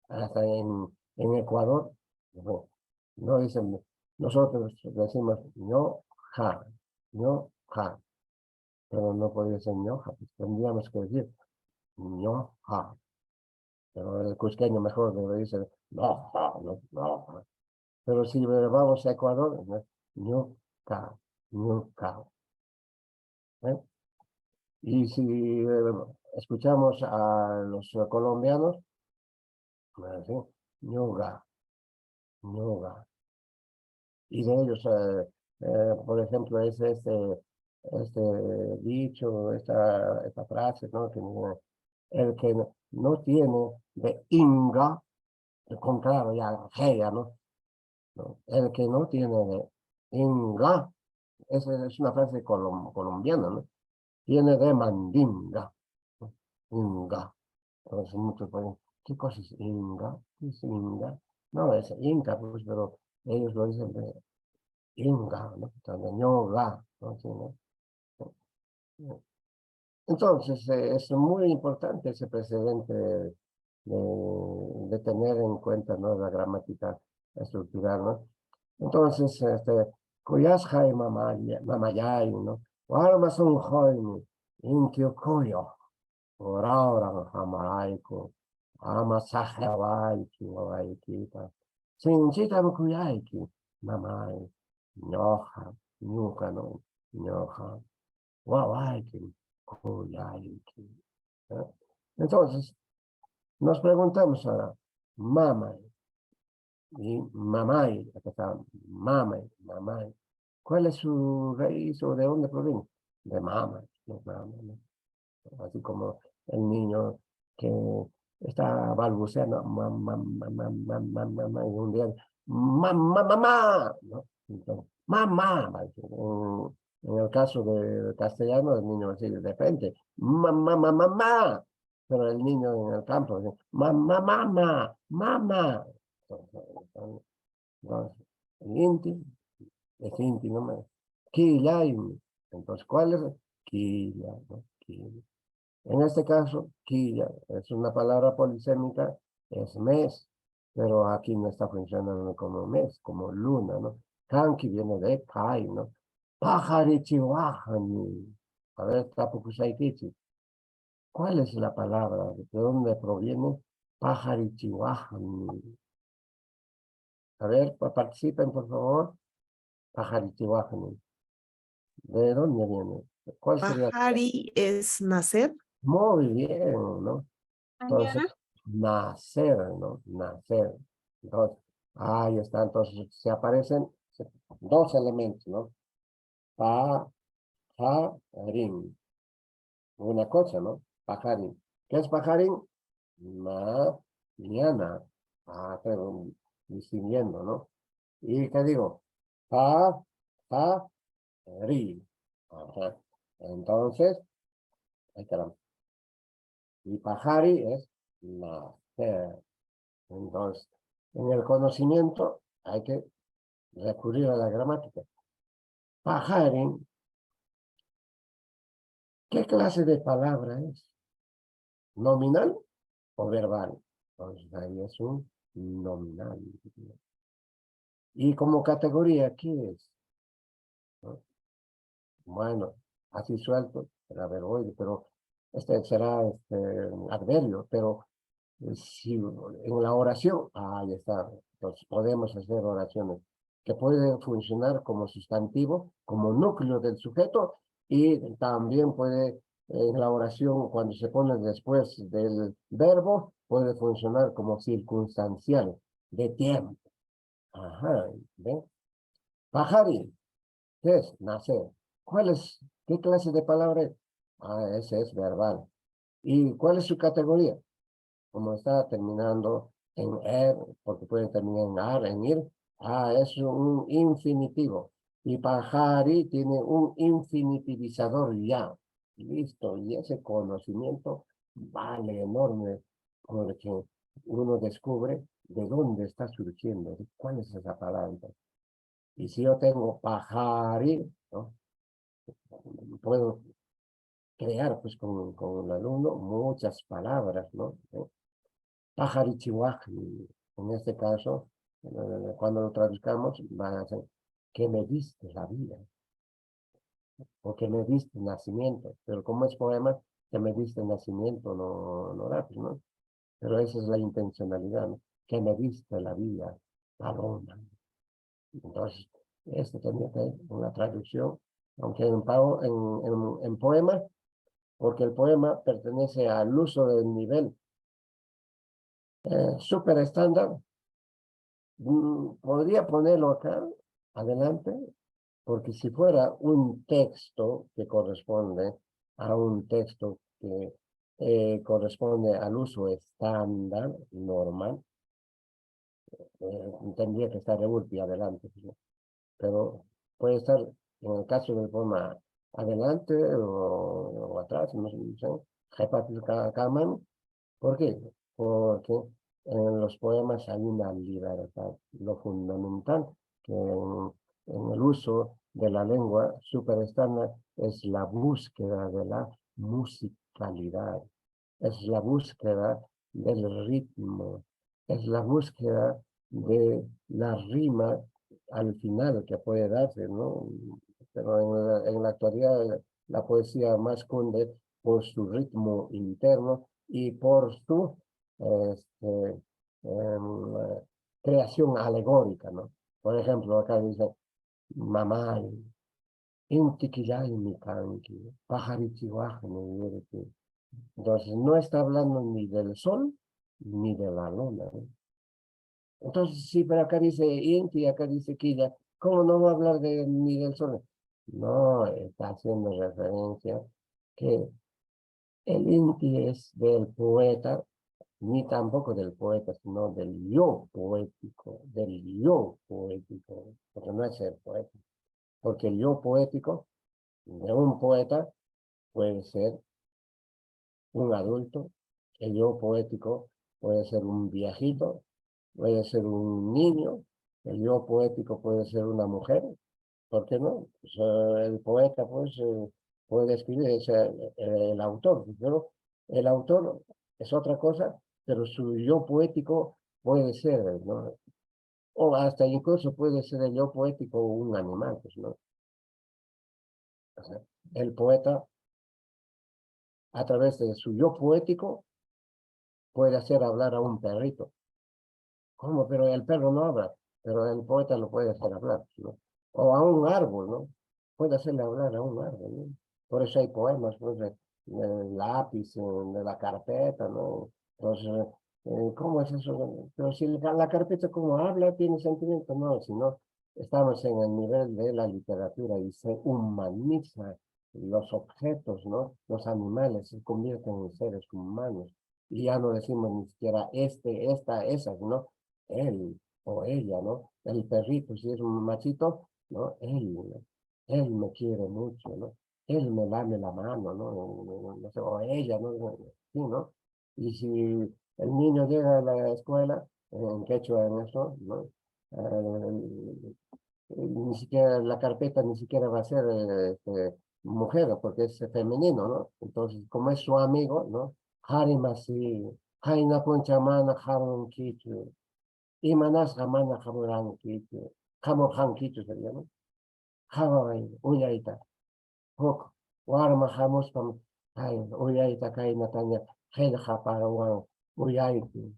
Hasta en Ecuador, no dicen, nosotros decimos no ja, no ja, pero no podía ser ñoja, pues tendríamos que decir ñoja, pero el cusqueño mejor debe decir noja, no. Pero si vamos a Ecuador, ñuca, ñuca. ¿Eh? Y si escuchamos a los colombianos, así, ñuga, ñuga. Y de ellos, por ejemplo, es este dicho, esta frase, ¿no? Que el que no tiene de inga, con claro, ya, gea, ¿no? El que no tiene de inga, esa es una frase colombiana, ¿no? Tiene de mandinga, ¿no? Inga. Entonces muchos pueden, ¿qué cosa es inga? ¿Qué es inga? No, es inca, pues, pero ellos lo dicen de inga, ¿no? También yoga, ¿no? Sí, ¿no? Entonces, es muy importante ese precedente de tener en cuenta, ¿no? La gramática estructural, ¿no? Entonces, cuyas hay mamayay, ¿no? Warma son joini, inkio cuyo, por ahora jamaraico, ama sajawaiki, wawaikita, sin chita kuyaiki, mamay, ñoja, ñuca, ¿no? Ñoja, wawaiki, kuyaiki. ¿Eh? Entonces, nos preguntamos ahora, mamay y mamay, acá está, mamay. ¿Cuál es su raíz o de dónde proviene? De mama, de mama, ¿no? Así como el niño que está balbuceando, mamá, y un día, mamá, ¿no? Entonces, mamá, en el caso del castellano, el niño va a decir de frente, mamá, pero el niño en el campo dice, mamá. Entonces, el inti es inti, no me. Quillay. Entonces, ¿cuál es? Quilla, ¿no? Quilla. En este caso, quilla es una palabra polisémica, es mes, pero aquí no está funcionando como mes, como luna, ¿no? Kanki viene de kai, ¿no? Pajarichihuahani. A ver, tapukusaikichi. ¿Cuál es la palabra? ¿De dónde proviene? Pajarichihuahani. A ver, participen, por favor. Pajarichihuahani. ¿De dónde viene? ¿Cuál sería? Pajari es nacer. Muy bien, ¿no? Entonces, Mañana. nacer, ¿no? Nacer. Entonces, ahí está. Entonces, se aparecen dos elementos, ¿no? Pajarín. Una cosa, ¿no? Pajarín. ¿Qué es pajarín? Mañana. Pero distinguiendo, ¿no? ¿Y qué digo? Pajarín. Ajá. Entonces, ahí está. Y pajari es nacer. Entonces, en el conocimiento hay que recurrir a la gramática. Pajarin, ¿qué clase de palabra es? ¿Nominal o verbal? Entonces, ahí es un nominal. Y como categoría, ¿qué es? ¿No? Bueno, así suelto, será verboide, pero este será adverbio, pero si en la oración, ahí está, entonces podemos hacer oraciones que pueden funcionar como sustantivo, como núcleo del sujeto, y también puede, en la oración, cuando se pone después del verbo, puede funcionar como circunstancial, de tiempo. Ajá, ¿ven? Pajari, ¿qué es? Nacer. ¿Qué clase de palabra es? Ese es verbal. ¿Y cuál es su categoría? Como está terminando en er, porque puede terminar en ar, en ir, es un infinitivo. Y pajari tiene un infinitivizador ya. Listo. Y ese conocimiento vale enorme porque uno descubre de dónde está surgiendo, cuál es esa palabra. Y si yo tengo pajari, ¿no? Puedo crear pues con el alumno muchas palabras, ¿no? Pajarichihuajli, en este caso, cuando lo traduzcamos, va a ser que me diste la vida, o que me diste nacimiento, pero como es poema, que me diste nacimiento, no da, pues, ¿no? Pero esa es la intencionalidad, ¿no? Que me diste la vida, paloma. Entonces, esto tenía que una traducción, aunque en poema, porque el poema pertenece al uso del nivel súper estándar. Podría ponerlo acá, adelante, porque si fuera un texto que corresponde a un texto que corresponde al uso estándar, normal, tendría que estar de ulti adelante, ¿no? Pero puede estar, en el caso del poema, adelante o atrás, no sé, Hepatis Kaman. ¿Por qué? Porque en los poemas hay una libertad. Lo fundamental que en el uso de la lengua superestándar es la búsqueda de la musicalidad, es la búsqueda del ritmo, es la búsqueda de la rima al final que puede darse, ¿no? Pero en la actualidad la poesía más cunde por su ritmo interno y por su este, creación alegórica, ¿no? Por ejemplo, acá dice, mamá, intiquillay mi canqui, pajarichihuajne, entonces, no está hablando ni del sol ni de la luna, ¿no? Entonces, sí, pero acá dice Inti, acá dice Quilla, ¿cómo no va a hablar ni del sol? No, está haciendo referencia que el Inti es del poeta, ni tampoco del poeta, sino del yo poético, porque no es el poeta, porque el yo poético de un poeta puede ser un adulto, el yo poético puede ser un viejito, puede ser un niño, el yo poético puede ser una mujer, ¿por qué no? Pues, el poeta pues puede escribir, es el autor, pero el autor es otra cosa, pero su yo poético puede ser, ¿no? O hasta incluso puede ser el yo poético un animal, pues, ¿no? O sea, el poeta, a través de su yo poético, puede hacer hablar a un perrito. ¿Cómo? Pero el perro no habla, pero el poeta lo puede hacer hablar, ¿no? O a un árbol, ¿no? Puede hacerle hablar a un árbol, ¿no? Por eso hay poemas, pues, del lápiz, de la carpeta, ¿no? Entonces, ¿cómo es eso? Pero si la carpeta como habla, tiene sentimiento, no, sino estamos en el nivel de la literatura y se humaniza los objetos, ¿no? Los animales se convierten en seres humanos. Y ya no decimos ni siquiera esa, sino él o ella, ¿no? El perrito, si es un machito, ¿no? Él, ¿no? Él me quiere mucho, ¿no? Él me lame la mano, ¿no? Sé, o ella, ¿no? Sí, ¿no? Y si el niño llega a la escuela, en quechua, en eso, ¿no? Ni siquiera la carpeta ni siquiera va a ser mujer, porque es femenino, ¿no? Entonces, como es su amigo, ¿no? Harimasi, Haina Ponchamana, Haron Kichu, Imanasqa mana hamurankichu, hamurqankichu sería, ¿no? Haway, uyayta, huk, warma hamuspam, hay, uyayta kaynataña, qillqaparawan, uyaypi,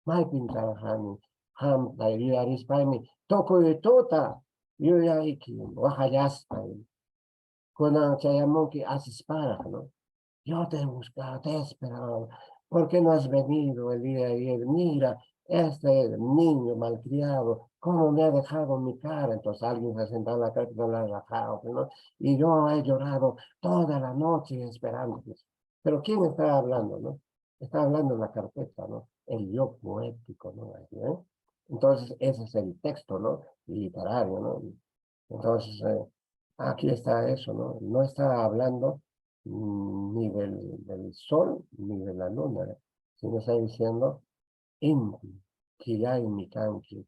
maypin trabajani, hamta, yuyarispaymi, tukuy tuta, yuyayki, wajallaspay, kunan chayamunki asisparaq, ¿no? Yo te he buscado, te he esperado. ¿Por qué no has venido el día de ayer? Mira, este niño malcriado, cómo me ha dejado mi cara. Entonces alguien se ha sentado en la cara y no la ha rajado, ¿no? Y yo he llorado toda la noche esperando. Pero ¿quién está hablando, no? Está hablando la carpeta, ¿no? El yo poético, ¿no? Entonces ese es el texto, ¿no? Literario, ¿no? Entonces, aquí está eso, ¿no? No está hablando ni del sol ni de la luna, sino está diciendo Inti, Kiyai Mikanki.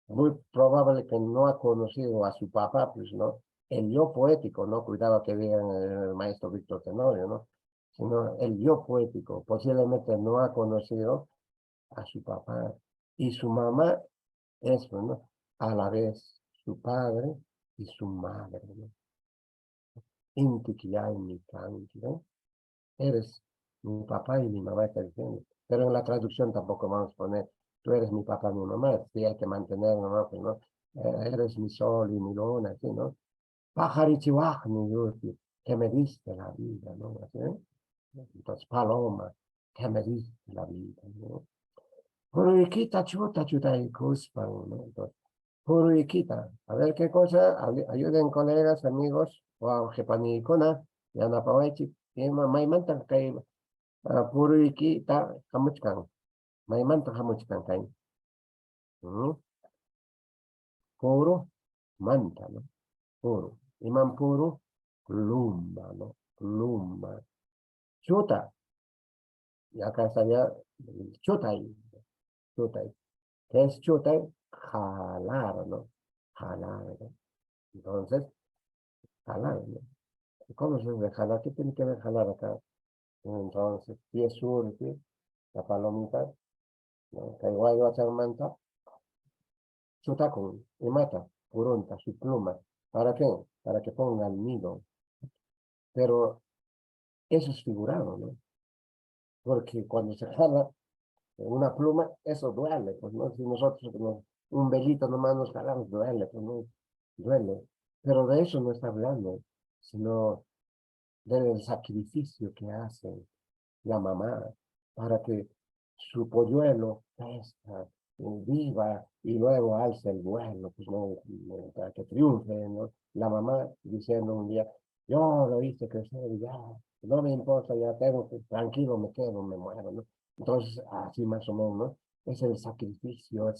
Muy probable que no ha conocido a su papá, pues, ¿no? El yo poético, ¿no? Cuidado que digan el maestro Víctor Tenorio, ¿no? Sino el yo poético, posiblemente no ha conocido a su papá. Y su mamá, eso, ¿no? A la vez su padre y su madre, ¿no? Inti Kiyai Mikanki, ¿no? Eres mi papá y mi mamá, está diciendo. Pero en la traducción tampoco vamos a poner, tú eres mi papá y mi mamá, sí hay que mantenerlo, ¿no? Pues, ¿no? Eres mi sol y mi luna, así, ¿no? Pajarichihuaj, mi yuti, que me diste la vida, ¿no? Así, ¿eh? Entonces, paloma, que me diste la vida, ¿no? Puruikita chuta chuta y cuspan, ¿no? Entonces, puruikita, a ver qué cosa, ayuden colegas, amigos, o a jepanicona, yana pawechi, y maimantan kay puruikita hamuchkan, maimantan hamuchkan kay. Puro, manta, ¿no? Puro. Iman puro, pluma, ¿no? Pluma. Chuta. Y acá estaría chutay. Chutay. ¿Qué es chutay? Jalar, ¿no? Jalar, ¿no? Entonces, jalar, ¿no? ¿Cómo se dice jalar? ¿Qué tiene que ver jalar acá? Entonces, pie sur, ¿sí? La palomita, ¿no? Que igual va a ser manta. Chutakun, y mata, purunta, su pluma. ¿Para qué? Para que ponga el nido. Pero eso es figurado, ¿no? Porque cuando se jala una pluma, eso duele, pues, ¿no? Si nosotros un velito nomás nos jalamos, duele, pues, ¿no? Duele. Pero de eso no está hablando, sino del sacrificio que hace la mamá para que su polluelo crezca, viva y luego alce el vuelo, pues, ¿no? Para que triunfe, ¿no? La mamá diciendo un día, yo lo hice crecer y ya, no me importa, ya tengo que, tranquilo me quedo, me muero, ¿no? Entonces, así más o menos, ¿no? Es el sacrificio,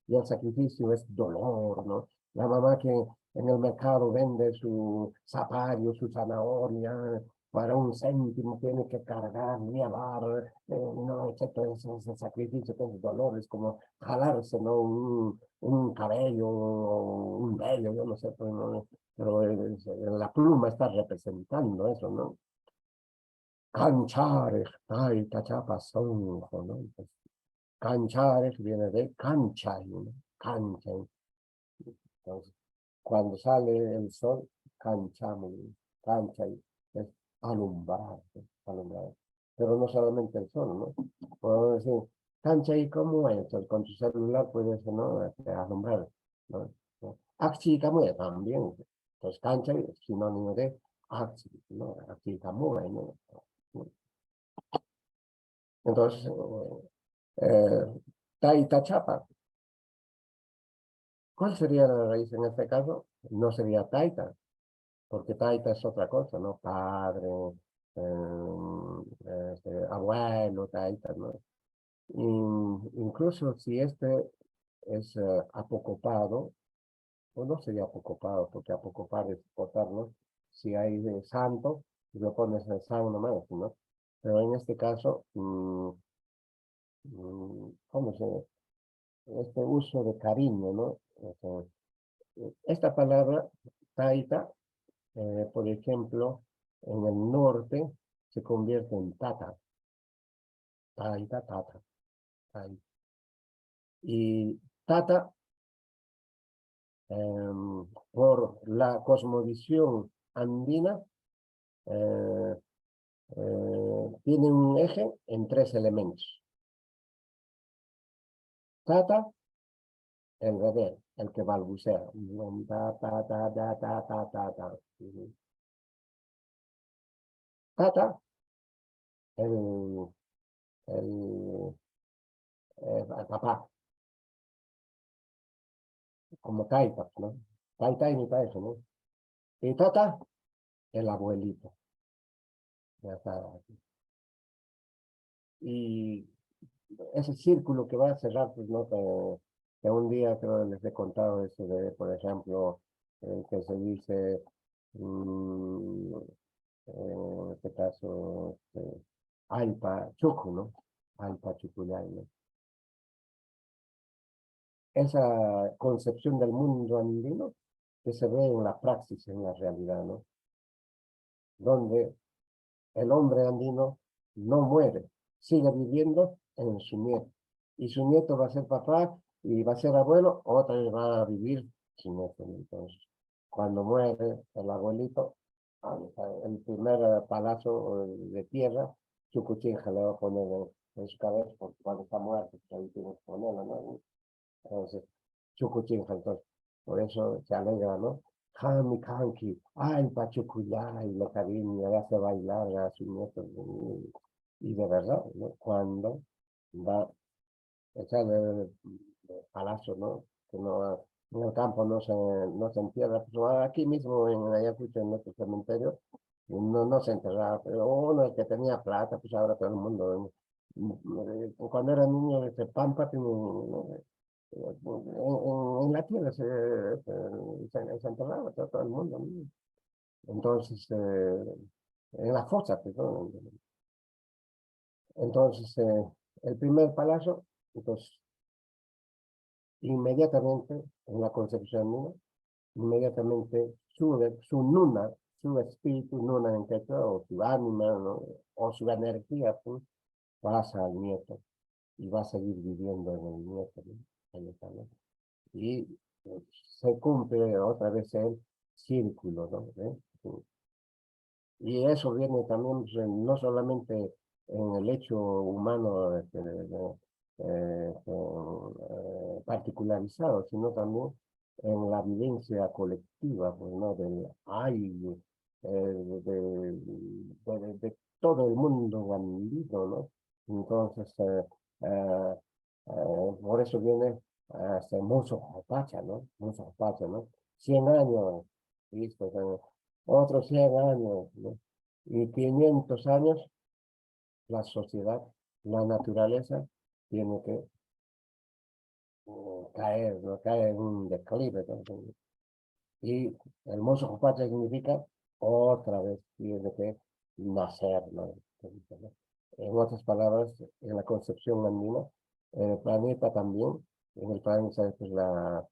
y el sacrificio es dolor, ¿no? La mamá que en el mercado vende su zapallo, su zanahoria, para un céntimo tiene que cargar, llevar, no, etcétera, ese sacrificio, ese dolor, es como jalarse, ¿no? Un cabello, un vello, yo no sé, pero, ¿no? Pero la pluma está representando eso, ¿no? Canchares, ay, tachapa sonjo, ¿no? Pues, canchares viene de cancha, ¿no? Cancha. Entonces, cuando sale el sol, canchamos, cancha, es alumbrar, ¿no? Alumbrar. Pero no solamente el sol, ¿no? Podemos decir, cancha y cómo es, entonces, con tu celular puedes, ¿no? Alumbrar, ¿no? Axi también. Entonces, cancha es sinónimo de axi, ¿no? Axi ¿no? Entonces, taita chapa. ¿Cuál sería la raíz en este caso? No sería taita, porque taita es otra cosa, ¿no? Padre, abuelo, taita, ¿no? Incluso si este es apocopado, o no sería apocopado, porque apocopar es botarlo, si hay de santo, lo pones en san nomás, ¿no? Pero en este caso, ¿cómo se dice? Este uso de cariño, ¿no? O sea, esta palabra, taita, por ejemplo, en el norte se convierte en tata, taita, tata, taita. Y tata, por la cosmovisión andina, tiene un eje en 3 elementos. Tata, el bebé, el que balbucea. Ta, ta, ta, ta, ta, ta, ta, ta. Tata, el, el papá, como taita, ¿no? Taita y mi eso, ¿no? Y tata, el abuelito. Ya está. Y ese círculo que va a cerrar, pues, ¿no? Que un día creo les he contado eso de, por ejemplo, que se dice, en este caso, Alpa Chucu, ¿no? Alpa Chucuyay, ¿no? Esa concepción del mundo andino que se ve en la praxis, en la realidad, ¿no? Donde el hombre andino no muere, sigue viviendo en su nieto. Y su nieto va a ser papá y va a ser abuelo, otra vez va a vivir sin nieto. Entonces, cuando muere el abuelito, el primer palazo de tierra, Chucuchinja le va a poner en su cabeza, porque cuando está muerto, pues ahí tiene que ponerlo, ¿no? Entonces, Chucuchinja, entonces, por eso se alegra, ¿no? Jami Kanki, ay, Pachucuyay, la cariño, le hace bailar a su nieto. Y de verdad, ¿no? Cuando va echar el palazo, ¿no? Que no, en el campo no se entierra, pues aquí mismo en Ayacucho, en nuestro cementerio, no se enterraba, pero uno el que tenía plata, pues ahora todo el mundo, cuando era niño de Pampa, en la tierra se enterraba todo el mundo, ¿no? Entonces, en la fosa, pues, ¿no? Entonces, el primer palazo, entonces, inmediatamente, en la concepción mía, inmediatamente su nuna, su espíritu, nuna en quechua, o su ánima, ¿no? O su energía, pues, pasa al nieto y va a seguir viviendo en el nieto, ¿no? Ahí está, ¿no? Y se cumple otra vez el círculo, ¿no? Y eso viene también, pues, no solamente en el hecho humano particularizado, sino también en la vivencia colectiva, pues, ¿no? Del ay, de todo el mundo andino, ¿no? Entonces, por eso viene este Muso Pacha, ¿no? Muso Pacha, ¿no? 100 años, ¿listo? Otros 100 años, ¿no? Y 500 años, la sociedad, la naturaleza, tiene que caer, ¿no? Cae en un declive, ¿no? Y el Mozo Jupacha significa otra vez tiene que nacer, ¿no? En otras palabras, en la concepción andina, en el planeta también, en el planeta pues, la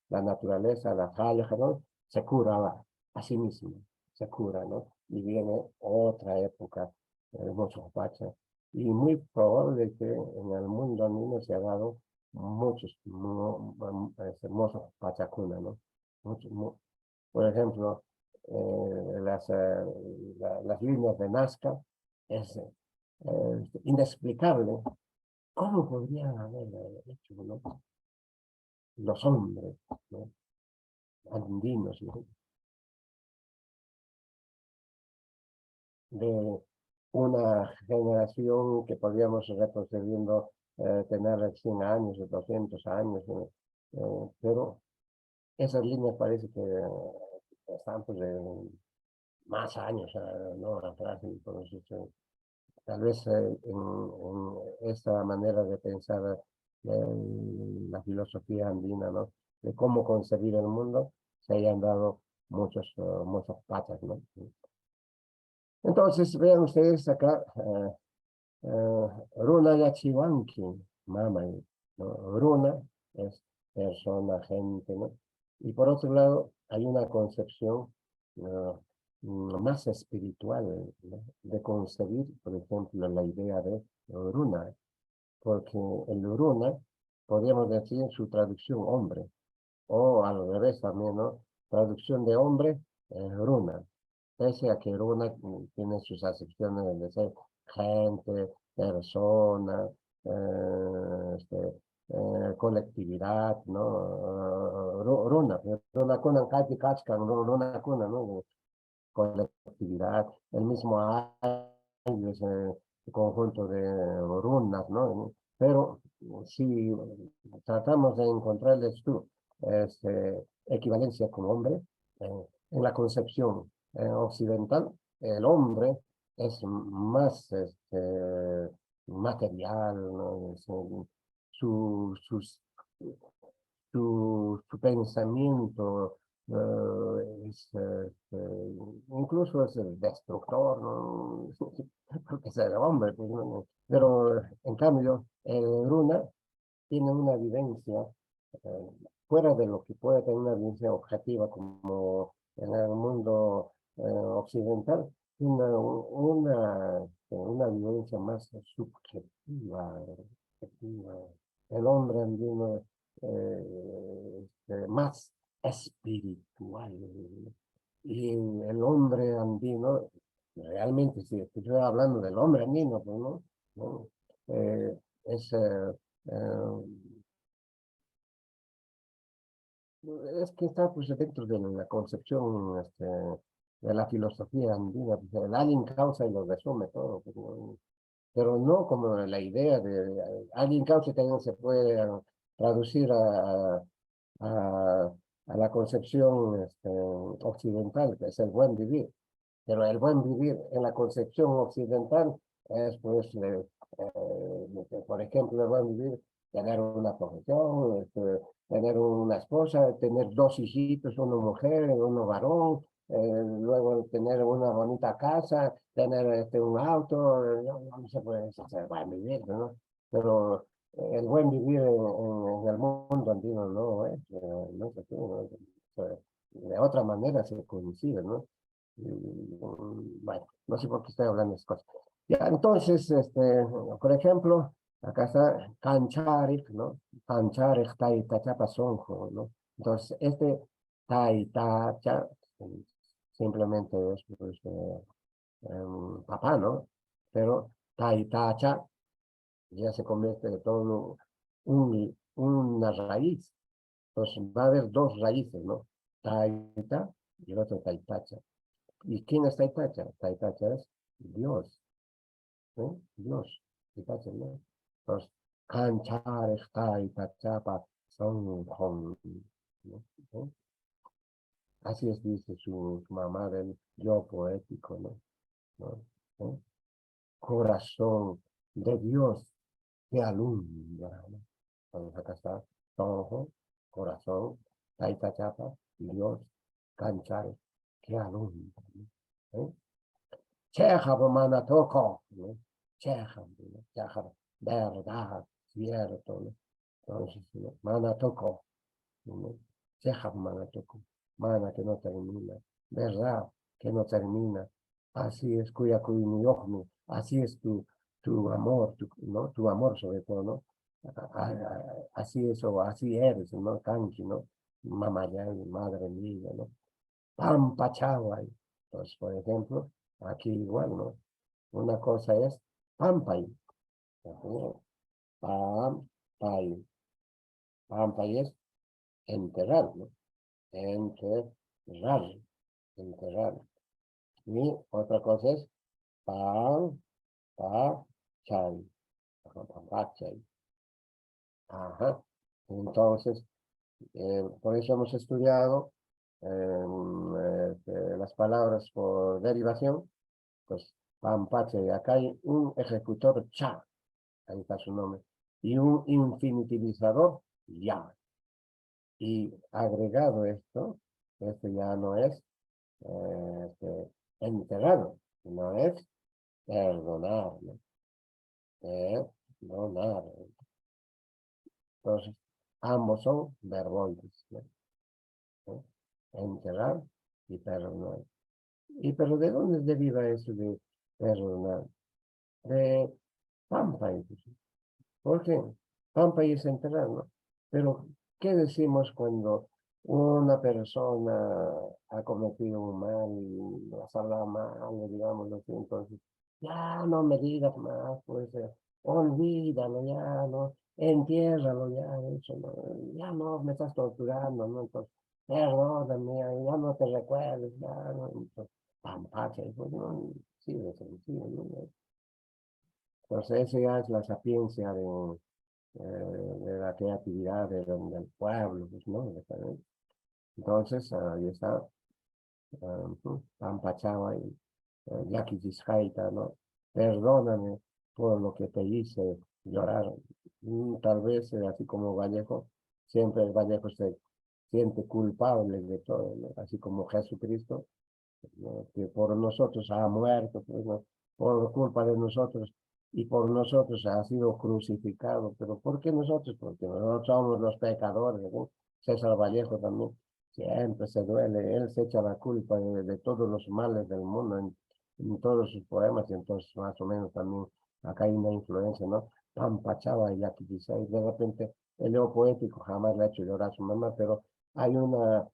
naturaleza, la falla, ¿no? Se cura a sí misma, se cura, ¿no? Y viene otra época, el Mozo Jupacha. Y muy probable que en el mundo andino se ha dado muchos hermosos pachacuna, ¿no? Por ejemplo, las líneas de Nazca es inexplicable cómo podrían haber hecho, ¿no? Los hombres, ¿no? Andinos, ¿no? De una generación que podríamos retrocediendo tener 100 años, 200 años, pero esas líneas parece que están pues, más años, ¿no? Atrás, entonces, tal vez en esta manera de pensar la filosofía andina, ¿no? De cómo concebir el mundo, se hayan dado muchos patas, ¿no? Entonces, vean ustedes acá, Runa Yachiwanki, mama, ¿no? Runa es persona, gente, ¿no? Y por otro lado, hay una concepción más espiritual, ¿no? De concebir, por ejemplo, la idea de Runa, porque el Runa, podríamos decir su traducción hombre, o al revés también, ¿no? Traducción de hombre, Runa. Pese a que Runa tiene sus acepciones de ser gente, persona, colectividad, ¿no? Runa kunan kati kachkan, runa kuna, ¿no? Colectividad, el mismo hay ese conjunto de runas, ¿no? Pero si tratamos de encontrarles tú equivalencia con hombre, en la concepción occidental, el hombre es más material, ¿no? Sus su pensamiento incluso es el destructor, ¿no? Porque es el hombre, pues, ¿no? Pero en cambio, el Runa tiene una vivencia eh, fuera de lo que puede tener una vivencia objetiva como en el mundo occidental, una vivencia más subjetiva, subjetiva. El hombre andino más espiritual. Y el hombre andino, realmente, si estoy hablando del hombre andino, pues, ¿no? ¿No? Es es que está pues dentro de la concepción de la filosofía andina, pues, el alien causa y lo resume todo, pues, ¿no? Pero no como la idea de alien causa también se puede traducir a, a la concepción occidental, que es el buen vivir. Pero el buen vivir en la concepción occidental es, pues, por ejemplo, el buen vivir, tener una profesión, tener una esposa, tener dos hijitos, una mujer, uno varón, luego tener una bonita casa, tener un auto, no se puede hacer buen vivir, ¿no? Pero el buen vivir en el mundo andino no es así, ¿no? De otra manera se coincide, ¿no? Bueno, no sé por qué estoy hablando de esas cosas. Ya, entonces, por ejemplo, acá está Kancharik, ¿no? Kancharik Taitachapa Sonjo, ¿no? Entonces, Taitacha simplemente es pues, papá, ¿no? Pero Taitacha ya se convierte de todo una raíz. Entonces, va a haber dos raíces, ¿no? Taita y el otro Taitacha. ¿Y quién es Taitacha? Taitacha es Dios, ¿no? Dios, Taitacha, ¿no? Entonces, Kanchar, Taitachapa, son Hon, ¿no? ¿no? Así es, dice su mamá del yo poético, ¿no? ¿no? ¿no? Corazón de Dios que alumbra, ¿no? Entonces, acá está Tonjo, corazón, Taitachapa, Dios, Kanchar, que alumbra, ¿no? Cheja manatoko, ¿no? Cheja, ¿no? Cheja, verdad, cierto, ¿no? Entonces, ¿no? Manatoko, ¿no? Cheja manatoko, mana que no termina, verdad que no termina, así es cuya cuya así es tu amor, ¿no? Tu amor sobre todo, ¿no? Así es o así eres, ¿no? Kanki, ¿no? Mamá madre mía, ¿no? Pampa Chawai. Entonces, por ejemplo, aquí igual, ¿no? Una cosa es Pampay. Pampay. Pampay es enterrar, ¿no? Enterrar. Enterrar. Y otra cosa es Pampachay. Pampachay. Ajá. Entonces, por eso hemos estudiado las palabras por derivación, pues Pampache, acá hay un ejecutor cha, ahí está su nombre, y un infinitivizador ya. Y agregado esto ya no es enterrado, no es perdonar, ¿no? Perdonar. Entonces, ambos son verboides, ¿no? Enterrar y perdonar. Pero ¿de dónde deriva eso de perdonar? De Pampa, incluso. ¿Por qué? Pampa y es enterrar, ¿no? Pero, ¿qué decimos cuando una persona ha cometido un mal, nos habla mal, digamos así? Entonces, ya no me digas más, pues, olvídalo ya, ¿no? Entiérralo ya, eso, ¿no? Ya no me estás torturando, ¿no? Entonces, perdóname, ya no te recuerdes, ya, ¿no? Entonces, pampacha, pues, no, sí, de sentido, ¿no? Entonces, esa ya es la sapiencia de la creatividad del pueblo, pues, ¿no? Entonces, ahí está, Pampachava y Yaki Tisjaita, ¿no? Perdóname por lo que te hice llorar. Tal vez, así como Vallejo, siempre el Vallejo se siente culpable de todo, ¿no? Así como Jesucristo, ¿no? Que por nosotros ha muerto, pues, ¿no? Por culpa de nosotros y por nosotros ha sido crucificado. Pero ¿por qué nosotros? Porque nosotros somos los pecadores, ¿no? César Vallejo también siempre se duele, él se echa la culpa de todos los males del mundo en todos sus poemas, y entonces más o menos también acá hay una influencia, ¿no? Pampachaba y Yaquisay, de repente el leo poético jamás le ha hecho llorar a su mamá, pero hay una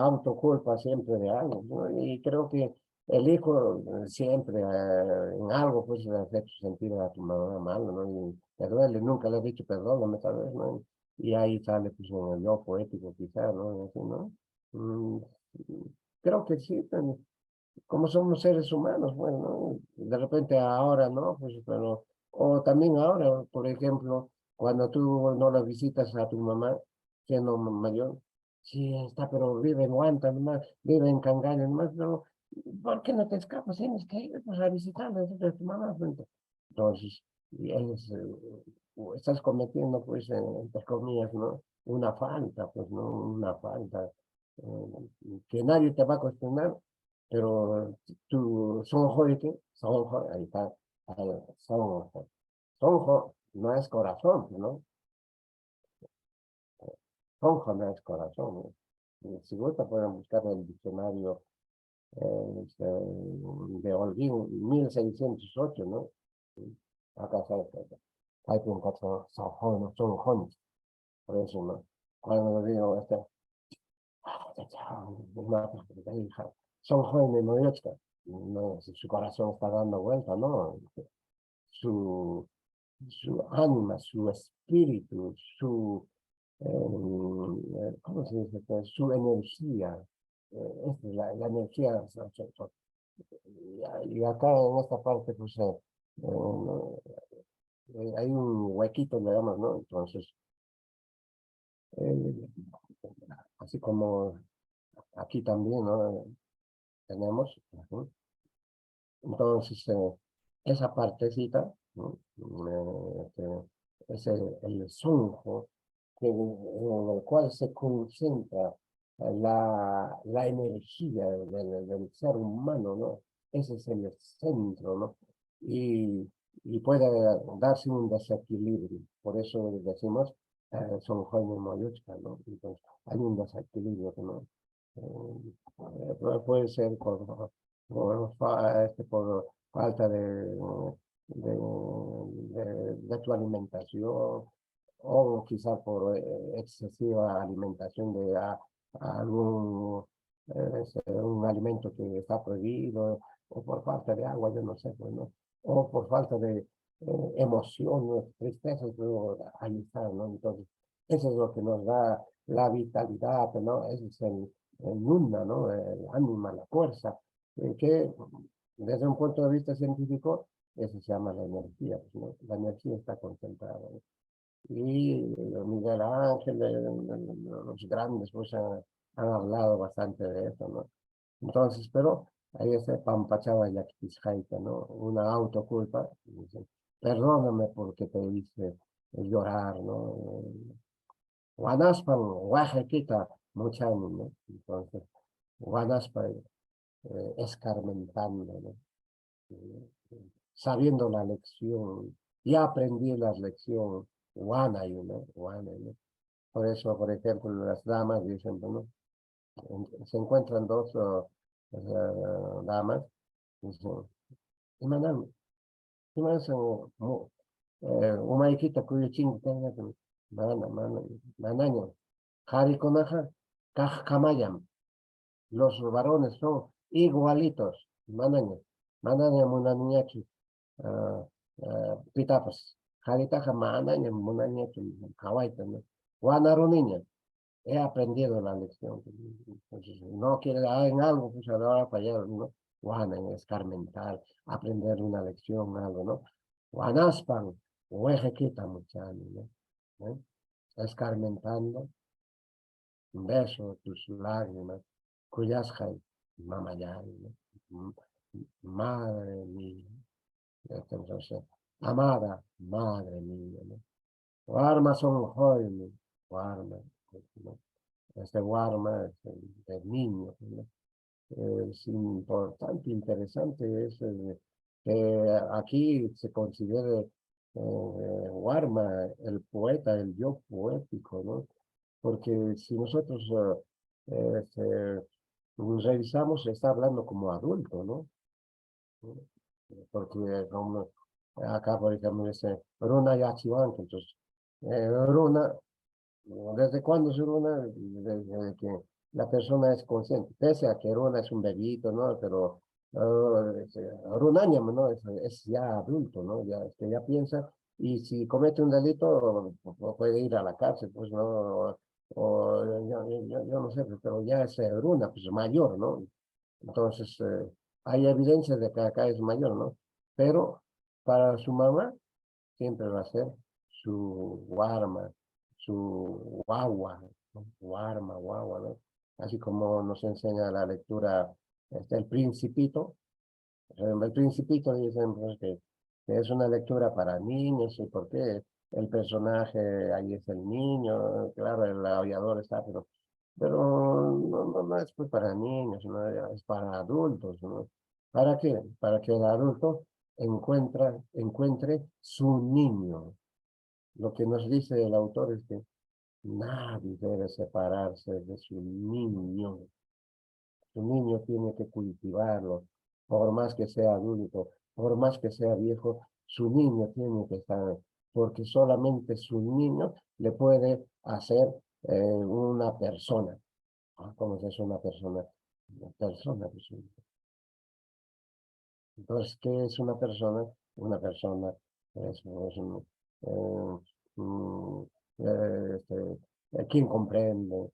autoculpa siempre de algo, ¿no? Y creo que el hijo siempre en algo pues le ha hecho sentir a tu mamá mal, ¿no? Y te duele, nunca le has dicho perdóname tal vez, ¿no? Y ahí sale pues en el yo poético quizás, ¿no? Así, ¿no? Mm, creo que sí, como somos seres humanos, bueno, ¿no? De repente ahora, ¿no? Pues, pero, o también ahora, por ejemplo, cuando tú no la visitas a tu mamá, siendo mayor, sí está, pero vive en Huanta nomás, vive en Cangallo nomás, pero ¿por qué no te escapas? Tienes que ir pues, a visitarla a tu mamá. Pues. Entonces, y estás cometiendo, pues, entre comillas, ¿no? Una falta, pues, ¿no? Una falta que nadie te va a cuestionar, pero tu sonjoite, sonjo, ahí está, sonjo, sonjo no es corazón, ¿no? Sonjo no es corazón, ¿no? Y si gusta pueden buscar en el diccionario de Holguín, 1608, ¿no? Acá está, hay un caso, sonjo, sonjo, por eso, ¿no? Cuando digo, son jóvenes Moyochka, no, si su corazón está dando vuelta, no, su ánima, su espíritu, ¿cómo se dice? Pues, su energía, esta es la energía, y acá en esta parte, pues, hay un huequito, le llaman, ¿no? Entonces, eh, así como aquí también, ¿no? Tenemos, ¿no? Entonces, esa partecita, ¿no? Es el sonjo en el cual se concentra la energía del ser humano, ¿no? Ese es el centro, ¿no? Y puede darse un desequilibrio. Por eso decimos, sonjo y mayuchka, ¿no? Entonces, hay un desequilibrio, ¿no? Puede ser por falta de tu alimentación o quizá por excesiva alimentación de algún un alimento que está prohibido o por falta de agua, yo no sé, pues, ¿no? O por falta de emociones, tristezas, pero ahí está, ¿no? Entonces, eso es lo que nos da la vitalidad, ¿no? Ese es el Nunda, ¿no? El ánima, la fuerza, que desde un punto de vista científico, eso se llama la energía, pues, ¿no? La energía está concentrada, ¿no? Y Miguel Ángel, los grandes, pues han hablado bastante de eso, ¿no? Entonces, pero ahí está Pampachava y Yaquisjaita, ¿no? Una autoculpa, dice, perdóname porque te hice llorar, ¿no? Guanaspan, Oaxaquita, mucha ánimo, ¿no? Entonces, Guanaspan, escarmentando, ¿no? Sabiendo la lección, ya aprendí la lección, Guanayo, ¿no? Guanayo, ¿no? Por eso, por ejemplo, las damas dicen, bueno, se encuentran dos damas, dicen, imanan, imanan, umaykita kuyuchinki tenga, manaño, jarikonaja, kamayam. Los varones son igualitos, manaña, manaña munaniñachu, pitapas, jaritaja manaña munaniñachu, kawaita, ¿no? Guanaruniña, he aprendido la lección. Entonces, no quiere en algo, pues ahora fallar, ¿no? Guana, en escarmental, aprender una lección, algo, ¿no? Guanaspan, huejequita, muchacho, ¿no? ¿Eh? Escarmentando, un beso, tus lágrimas, cuyas mamayay, ¿no? Madre mía, entonces, amada, madre mía, ¿no? Armas son jóvenes, armas, ¿no? Este Warma, el niño, ¿no? Es importante, interesante, es que aquí se considere Warma el poeta, el yo poético, ¿no? Porque si nosotros revisamos, está hablando como adulto, ¿no? Porque como acá, por ejemplo, dice Runa Yachivanto, entonces, Runa, ¿desde cuándo es Runa? Desde que la persona es consciente, pese a que Runa es un bebito, ¿no? Pero Runañam, ¿no? Es ya adulto, ¿no? Ya, ya piensa, y si comete un delito, puede ir a la cárcel, pues, ¿no? O yo no sé, pero ya es Runa, pues mayor, ¿no? Entonces, hay evidencia de que acá es mayor, ¿no? Pero para su mamá siempre va a ser su guarma, su guagua, ¿no? Guarma, guagua, ¿no? Así como nos enseña la lectura, el Principito. El Principito dicen pues, que es una lectura para niños, y por qué el personaje ahí es el niño, claro, el aullador está, pero no es pues para niños, no es para adultos, ¿no? ¿Para qué? Para que el adulto encuentre su niño. Lo que nos dice el autor es que nadie debe separarse de su niño. Su niño tiene que cultivarlo, por más que sea adulto, por más que sea viejo, su niño tiene que estar, porque solamente su niño le puede hacer una persona. ¿Cómo es una persona? Una persona, pues, entonces, ¿qué es una persona? Una persona es mm, quien comprende,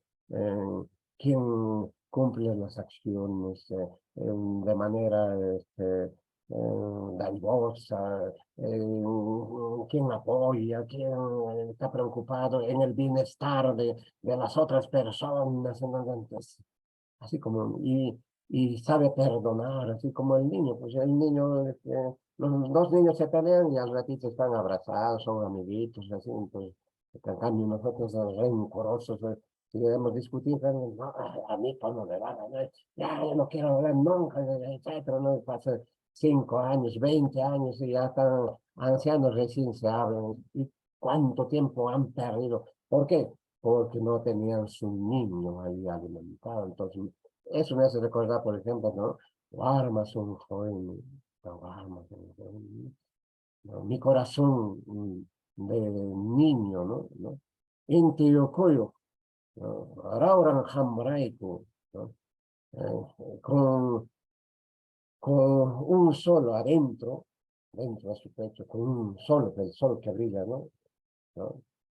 quien cumple las acciones de manera dadivosa, quien apoya, quien está preocupado en el bienestar de las otras personas. Entonces, así como, y sabe perdonar, así como el niño, pues el niño, los dos niños se pelean y al ratito están abrazados, son amiguitos, así, entonces, en cambio nosotros rencorosos, si queremos discutir, pero, no, a mí cuando me van a ver, ya, yo no quiero hablar nunca, etcétera, no pasa 5 años, 20 años y ya están ancianos, recién se hablan, y cuánto tiempo han perdido, ¿por qué? Porque no tenían su niño ahí alimentado. Entonces, eso me hace recordar, por ejemplo, ¿no? Armas un joven, no, armas un joven, ¿no? Mi corazón de niño, ¿no? Inti yokoyo, ¿no? Rauran hambraiku, ¿no? Con un solo adentro, dentro de su pecho, con un solo, el sol que brilla, ¿no?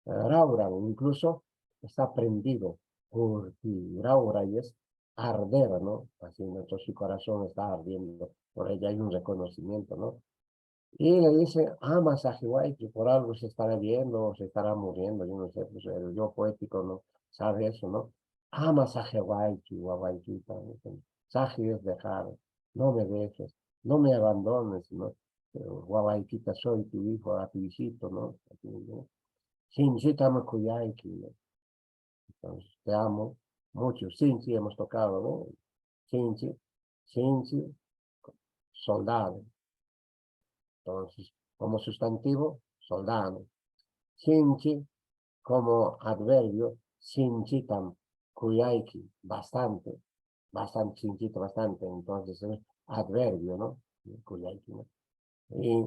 Raura incluso está prendido por ti. Raura y es arder, ¿no? Así nuestro su corazón está ardiendo. Por ella hay un reconocimiento, ¿no? Y le dice, amas a Jiwai, que por algo se estará viendo o se estará muriendo. Yo no sé, pues el yo poético no sabe eso, ¿no? Amas a Jiwai, Guaguayquita. Saji es dejar, no me dejes, no me abandones, ¿no? Guaguayquita, soy tu hijo, a tu hijito, ¿no? Así, ¿no? Sinchi Makuyaki, ¿no? Entonces, te amo mucho. Sinchi hemos tocado, ¿no? Sinchi, Sinchi, soldado. Entonces, como sustantivo, soldado. Sinchi, como adverbio, Sinchitam, Kuyaiki, bastante, bastante, Sinchito, bastante. Entonces, es adverbio, ¿no? Kuyaiki, ¿no? Y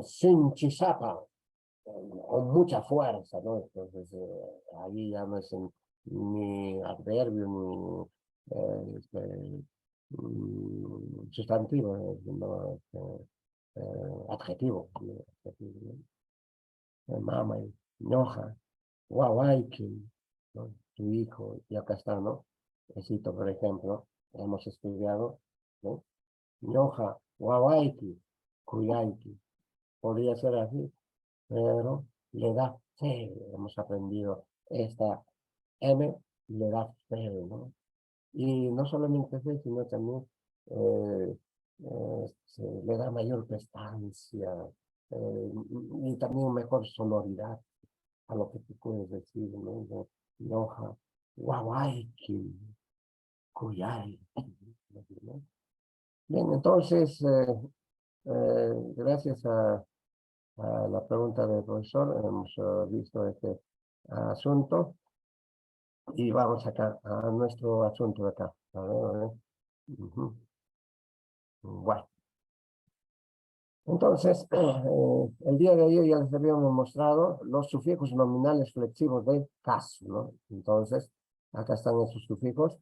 Sinchisapa, con mucha fuerza, ¿no? Entonces, ahí ya no es ni adverbio ni sustantivo, no, adjetivo. Mama, ñoja, guaguayqui, ¿no? Tu hijo, y acá está, ¿no? Cito, por ejemplo, hemos estudiado, ¿no? Ñoja, guaguayqui, cuyayqui. Podría ser así, pero le da fe, hemos aprendido esta M, le da fe, ¿no? Y no solamente fe, sino también le da mayor prestancia y también mejor sonoridad a lo que tú puedes decir, ¿no? Loja, Guaguayqui, Cuyayqui. ¿No? Bien, entonces, gracias a la pregunta del profesor, hemos visto este asunto y vamos acá a nuestro asunto de acá. A ver. Ujú. Bueno. Entonces, el día de ayer ya les habíamos mostrado los sufijos nominales flexivos de caso, ¿no? Entonces, acá están esos sufijos: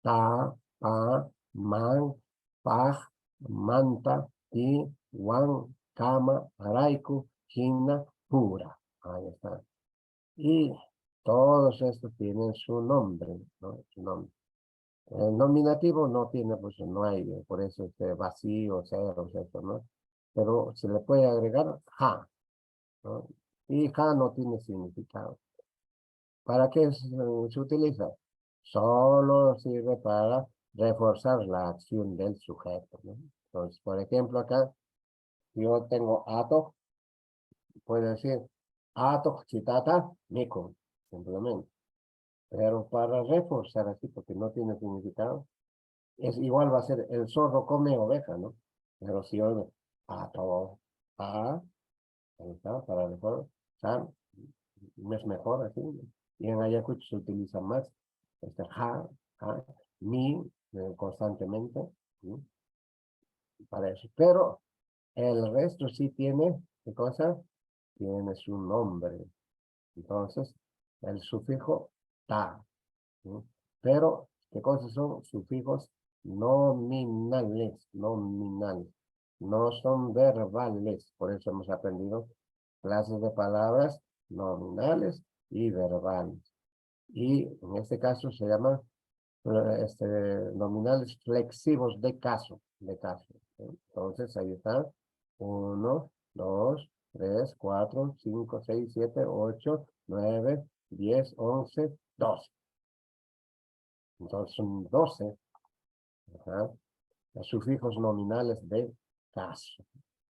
ta, pa, man, paj, manta, ti, wan, kama, araiku, hina, pura. Ahí está. Y todos estos tienen su nombre, ¿no? Su nombre. El nominativo no tiene, pues no hay, por eso este vacío, ceros, eso, ¿no? Pero se le puede agregar ja, ¿no? Y ja no tiene significado. ¿Para qué se utiliza? Solo sirve para reforzar la acción del sujeto, ¿no? Entonces, por ejemplo, acá yo tengo ato, puedo decir ato chitata nico, simplemente. Pero para reforzar así, porque no tiene significado, es igual va a ser el zorro come oveja, ¿no? Pero si yo ato, ahí está, para mejor, es mejor así. Y en Ayacucho se utiliza más este ja, mi, constantemente, ¿sí? Para eso. Pero el resto sí tiene, ¿qué cosa? Tiene su nombre. Entonces, el sufijo ta, ¿sí? Pero, ¿qué cosas son? Sufijos nominales, nominales. No son verbales. Por eso hemos aprendido clases de palabras nominales y verbales. Y en este caso se llaman nominales flexivos de caso, ¿sí? Entonces ahí está: 1, 2, 3, 4, 5, 6, 7, 8, 9, 10, 11, 12. Entonces son 12, ¿verdad? Los sufijos nominales de caso.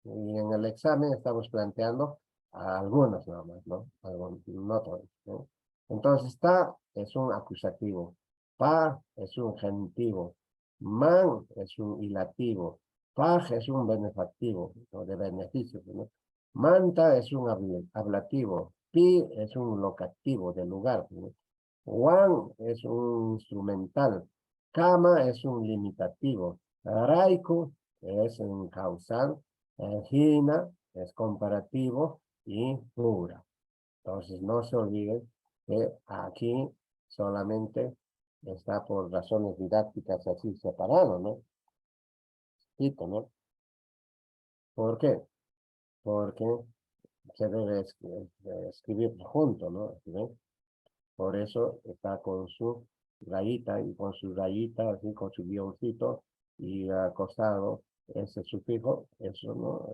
Y en el examen estamos planteando algunos nada más, ¿no? Algunos, no todos, ¿no? Entonces, ta es un acusativo, pa es un genitivo, man es un ilativo, paj es un benefactivo, ¿no? De beneficios, ¿no? Manta es un ablativo, pi es un locativo de lugar, ¿no? Wan es un instrumental, kama es un limitativo, raiku es un causal, hina es comparativo y pura. Entonces no se olviden que aquí solamente está por razones didácticas así separado, ¿no? ¿No? ¿Por qué? Porque se debe escribir junto, ¿no? ¿Sí ven? Por eso está con su rayita y con su rayita, así con su guioncito y acostado ese sufijo, eso, ¿no?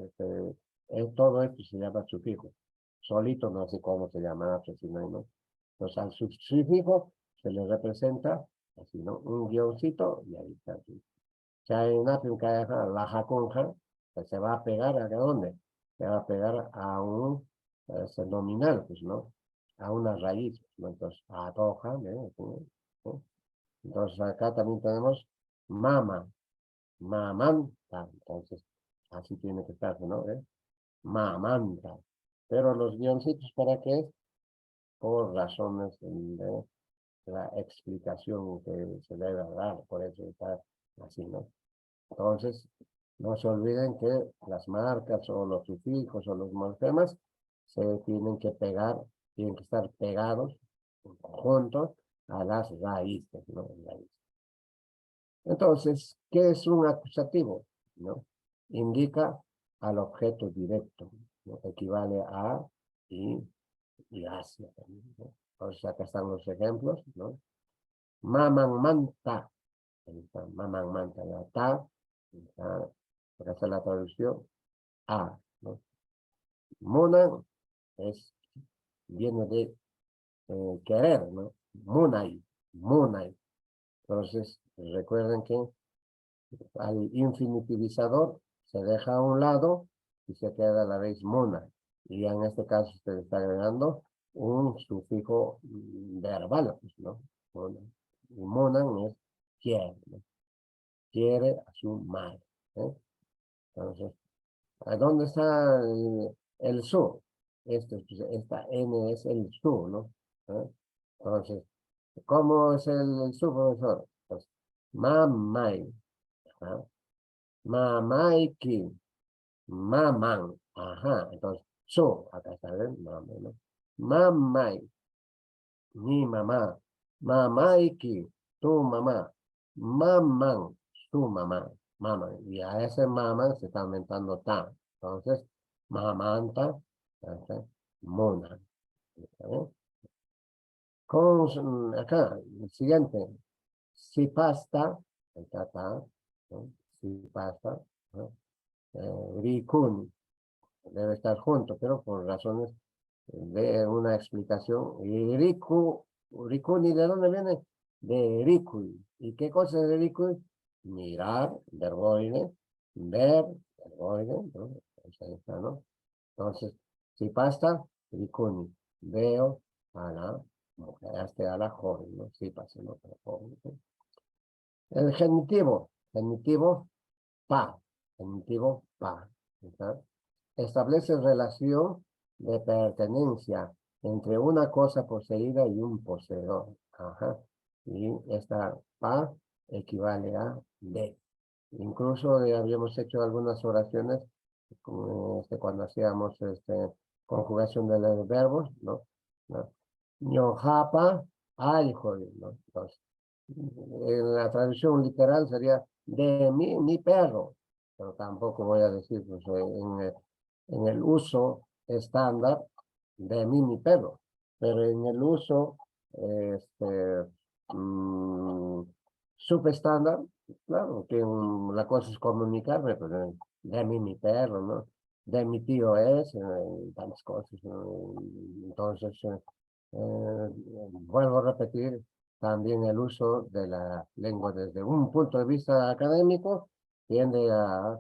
Todo esto se llama sufijo. Solito no sé cómo se llama, si no, ¿no? Entonces al sufijo se le representa así, ¿no? Un guioncito y ahí está. Así. Ya en la jaconja, pues se va a pegar ¿a dónde? Se va a pegar a un nominal, pues, ¿no? A una raíz, ¿no? Entonces, atoja, ¿no? Entonces acá también tenemos mama, mamanta, entonces así tiene que estar, ¿no? Mamanta. Pero los guioncitos, ¿para qué? Por razones de la explicación que se debe dar, por eso está así, ¿no? Entonces, no se olviden que las marcas o los sufijos o los morfemas se tienen que pegar, tienen que estar pegados juntos a las raíces, ¿no? Entonces, ¿qué es un acusativo? ¿No? Indica al objeto directo, ¿no? Equivale a y hacia también, ¿no? Entonces, acá están los ejemplos, ¿no? Maman manta, maman manta, la ta, acá está la traducción, a, ¿no? Mona viene de querer, ¿no? Munay, munay. Entonces, recuerden que al infinitivizador se deja a un lado y se queda la raíz mona. Y en este caso se está agregando un sufijo verbal, pues, ¿no? Y monan es quiere, ¿no? Quiere a su madre. Entonces, ¿a dónde está el su? Esta N es el su, ¿no? Entonces, ¿cómo es el su, profesor? Pues, mamay, mamaiki, maman, ajá, entonces, su, acá está, ¿ven? Mamay, ¿no? Mamay, mi mamá, mamaiki, tu mamá, maman, su mamá, mamá, y a ese mamá se está aumentando ta, entonces, mamanta, mona, ¿eh? Acá, el siguiente, si pasta, acá está, ¿no? Si pasta, ¿no? Rikun, debe estar junto, pero por razones de una explicación. Y Rikuni, ¿de dónde viene? De Rikui. ¿Y qué cosa es de Rikui? Mirar, verboide, ver, verboide, ¿no? Pues ahí está, ¿no? Entonces, si pasta, Rikuni. Veo a la mujer, a la joven, ¿no? Si pasa, ¿no? A la joven, ¿no? El genitivo, pa, genitivo, pa. ¿Está? Establece relación de pertenencia entre una cosa poseída y un poseedor. Ajá. Y esta pa equivale a de. Incluso habíamos hecho algunas oraciones cuando hacíamos conjugación de los verbos, ¿no? ¿No? Ñojapa, aljo, ¿no? Entonces, en la traducción literal sería de mi perro, pero tampoco voy a decir pues, en el uso estándar de mi perro, pero en el uso mm, subestándar, claro, que la cosa es comunicarme, pues, de mi perro, ¿no? De mi tío es, tantas cosas, ¿no? Entonces, vuelvo a repetir, también el uso de la lengua desde un punto de vista académico tiende a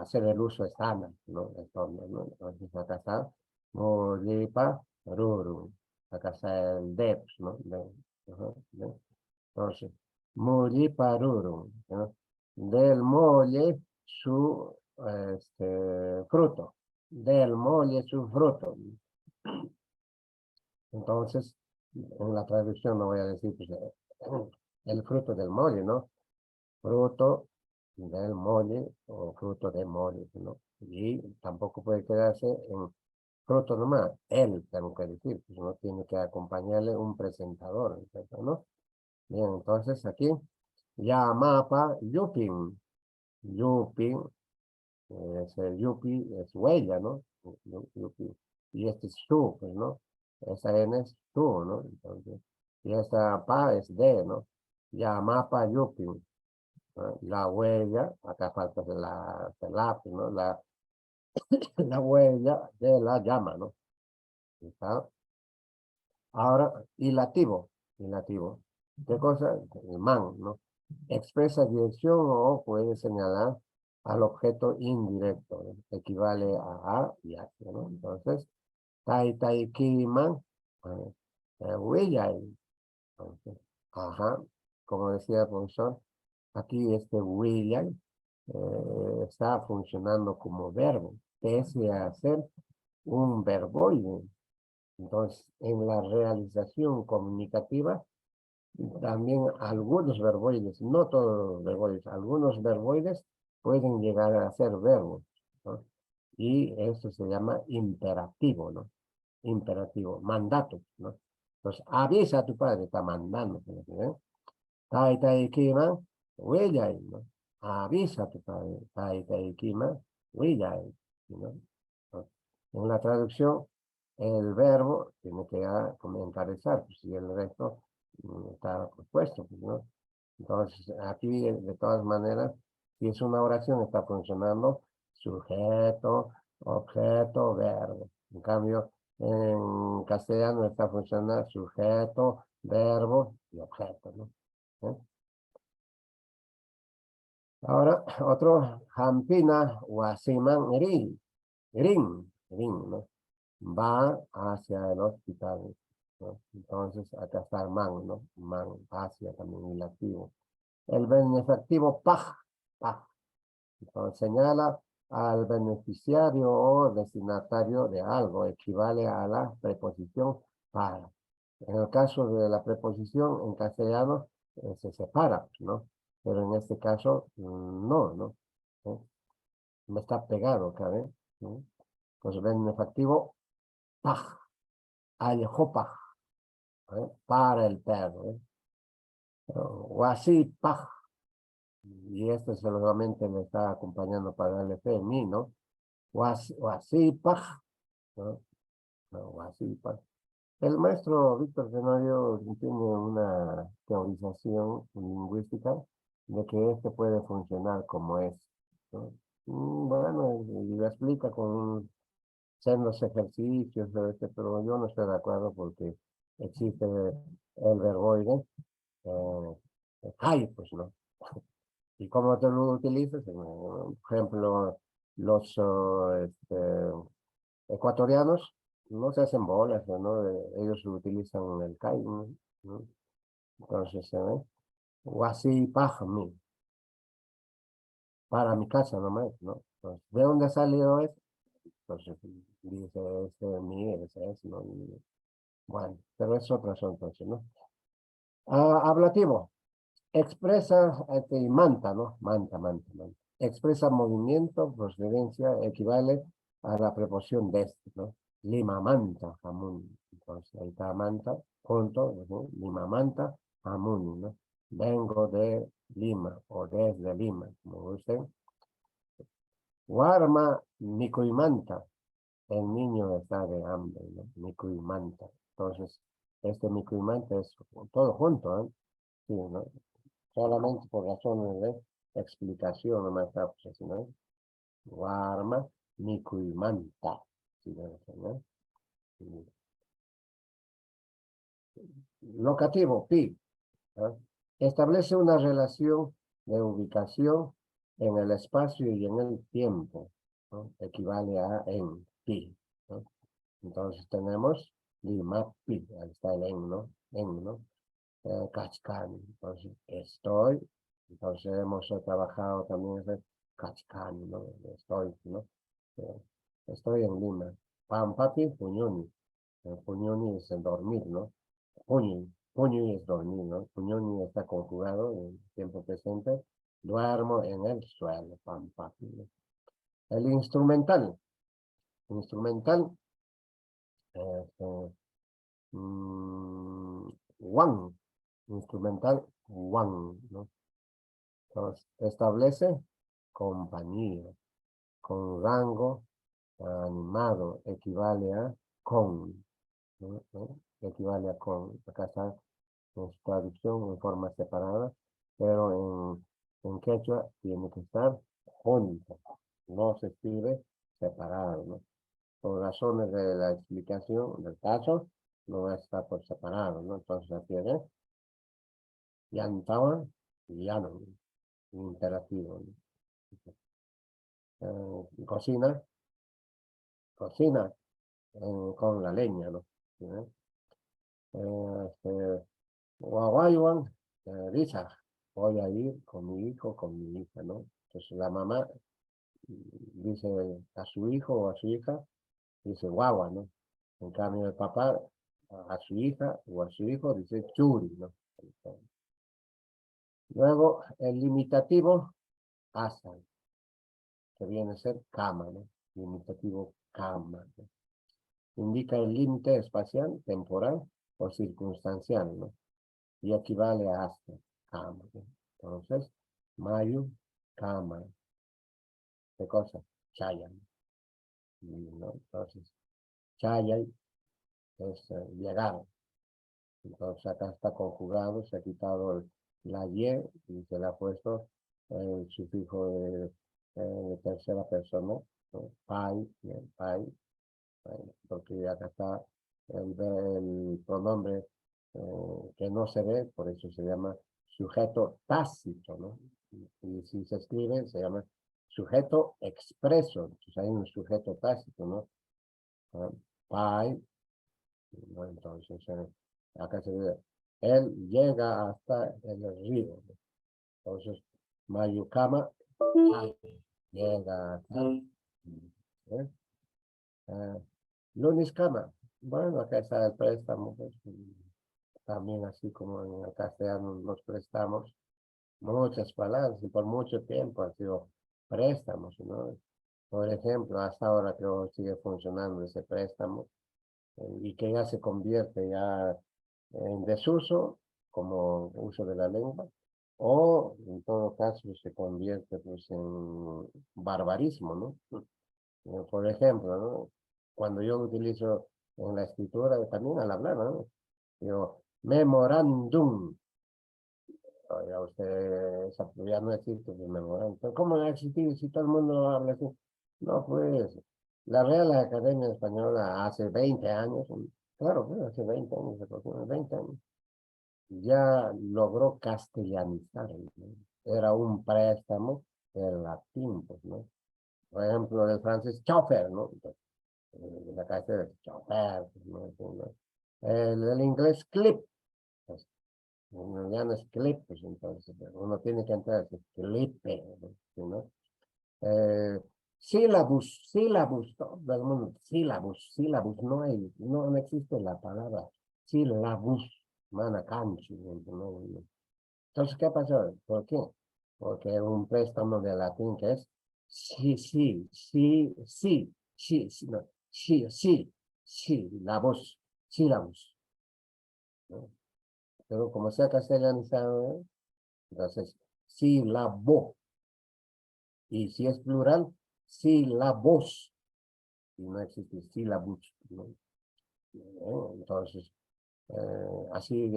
hacer el uso estándar, ¿no? ¿no? Entonces, acá está, molipa, ruru. Acá está el deps, ¿no? ¿no? Entonces, molipa, ruru, ¿no? Del mole su fruto. Del mole su fruto. Entonces, en la traducción no voy a decir pues, el fruto del mole, ¿no? Fruto del mole o fruto de mole, ¿no? Y tampoco puede quedarse en fruto nomás, él, tengo que decir, pues no tiene que acompañarle un presentador, ¿no? Bien, entonces aquí, ya mapa, yupin, yupin, el yupi es huella, ¿no? Yupi. Y este es tú, pues, ¿no? Esa N es tú, ¿no? Entonces, y esta pa es de, ¿no? Ya mapa yupi, ¿no? La huella, acá falta el lápiz, ¿no? La huella de la llama, ¿no? ¿Está? Ahora, ilativo. ¿Qué cosa? El man, ¿no? Expresa dirección o puede señalar al objeto indirecto, ¿no? Equivale a y hacia, ¿no? Entonces, tai kiman, willay. Entonces, ajá, como decía el profesor, aquí este willay está funcionando como verbo, pese a ser un verboide. Entonces, en la realización comunicativa, también algunos verboides, no todos los verboides, algunos verboides pueden llegar a ser verbos, ¿no? Y eso se llama imperativo, ¿no? Imperativo, mandato, ¿no? Entonces, avisa a tu padre, está mandando, ¿no? Tai kima, willay, ¿no? Avisa a tu padre, tai kima, willay, ¿no? En la traducción, el verbo tiene que comentarizar, pues, y el resto está puesto, pues, ¿no? Entonces, aquí, de todas maneras, si es una oración, está funcionando sujeto, objeto, verbo. En cambio, en castellano está funcionando sujeto, verbo y objeto, ¿no? ¿Eh? Ahora, otro, Hampina, Wasiman, Rin, ¿no? va hacia el hospital, ¿no? Entonces, acá está el man, ¿no? Man, hacia también el activo. El benefactivo, paj. Entonces, señala al beneficiario o destinatario de algo, equivale a la preposición para. En el caso de la preposición, en castellano, se separa, ¿no? Pero en este caso, no, ¿no? ¿Eh? No está pegado acá, ¿eh? ¿no? Entonces, benefactivo, paj, paj, para el perro, ¿eh? O así, paj, y esto solamente me está acompañando para darle fe en mí, ¿no? O así, paj, ¿no? O así, paj. El maestro Víctor Tenorio tiene una teorización lingüística de que este puede funcionar como es, ¿no? Bueno, y lo explica con sendos ejercicios, pero yo no estoy de acuerdo porque existe el verboide, hay, pues, ¿no? ¿Y cómo te lo utilizas? Por ejemplo, los ecuatorianos no se hacen bolas, ¿no? Ellos utilizan el CAI, ¿no? Entonces, wasi pajmi, para mi casa nomás, ¿no? Entonces, ¿de dónde ha salido eso? Entonces, dice, mi, es, ¿no? Bueno, pero es otro asunto, ¿no? Ablativo. Expresa, manta, ¿no? Manta. Expresa movimiento, procedencia, equivale a la preposición de este, ¿no? Lima manta, jamón. Entonces, ahí está manta, junto, ¿no? Lima manta, jamón, ¿no? Vengo de Lima o desde Lima, como gusten. Guarma, manta. El niño está de hambre, ¿no? manta. Entonces, este manta es todo junto, ¿eh? Sí, ¿no? Solamente por razones de explicación no me está ¿no? Guarma, manta. ¿Sí, no? Locativo, pi. ¿eh? Establece una relación de ubicación en el espacio y en el tiempo, ¿no? Equivale a en pi, ¿no? Entonces tenemos Lima, pi, ahí está el en, ¿no? ¿no? Cachcán, entonces estoy, entonces hemos trabajado también ese Cachcán, ¿no? Estoy, ¿no? Estoy en Lima. Pampapi, puñuni. Puñuni es el dormir, ¿no? Puñuni es dormir, ¿no? Puñuni está conjugado en tiempo presente. Duermo en el suelo, pampapi, ¿no? El instrumental. Instrumental. One. Instrumental, one, ¿no? Entonces, establece compañía, con rango animado, equivale a con, ¿no? Equivale a con. Acá está en su traducción en forma separada, pero en quechua tiene que estar junto, no se escribe separado, ¿no? Por razones de la explicación del caso, no está por separado, ¿no? Entonces, aquí es Yantawan y Yanon, interactivo, ¿no? Cocina con la leña, ¿no? ¿Eh? Guaguayuan, dice, voy a ir con mi hijo, con mi hija, ¿no? Entonces la mamá dice a su hijo o a su hija, dice guagua, ¿no? En cambio el papá a su hija o a su hijo dice churi, ¿no? Luego el limitativo, asa, que viene a ser cama, ¿no? Limitativo cama, ¿no? Indica el límite espacial, temporal o circunstancial, ¿no? Y equivale a hasta, cama, ¿no? Entonces, mayu, cama, ¿qué cosa? Chayan, ¿no? Entonces, chayay es llegar. Entonces, acá está conjugado, se ha quitado la y se le ha puesto el sufijo de tercera persona, ¿no? Pai, pai, porque acá está el pronombre que no se ve, por eso se llama sujeto tácito, ¿no? Y si se escribe, se llama sujeto expreso, entonces hay un sujeto tácito, ¿no? pai, ¿no? Entonces, acá se dice, él llega hasta el río, ¿no? Entonces, Mayukama, llega hasta, ¿eh? Lunis Kama, bueno, acá está el préstamo, pues, también así como en el castellano nos prestamos muchas palabras y por mucho tiempo ha sido préstamos, ¿no? Por ejemplo, hasta ahora creo que sigue funcionando ese préstamo y que ya se convierte ya en desuso como uso de la lengua o en todo caso se convierte pues en barbarismo, ¿no? Por ejemplo, ¿no? Cuando yo utilizo en la escritura, también al hablar, ¿no? Digo, memorándum. Oiga, usted, ya no existe el memorándum. ¿Pero cómo va a existir si todo el mundo habla así? No, pues, la Real Academia Española hace 20 años, claro, pues, hace 20 años, aproximadamente 20 años, ya logró castellanizar, ¿no? Era un préstamo del latín, pues, ¿no? Por ejemplo, del francés, chauffeur, ¿no? La calle de chofer, ¿no? El inglés clip, pues, ya no es clip, pues entonces uno tiene que entrar a decir clipe, ¿no? Sílabus, todo el mundo, sílabus, no existe la palabra sílabus, manacanchi, ¿no? Entonces, ¿qué pasó? ¿Por qué? Porque es un préstamo de latín que es no, la voz, sílabus, ¿no? Pero como sea castellanizado, ¿eh? Entonces, sílabo. Y si es plural, sílabos. Y no existe sílabus, ¿no? Entonces, así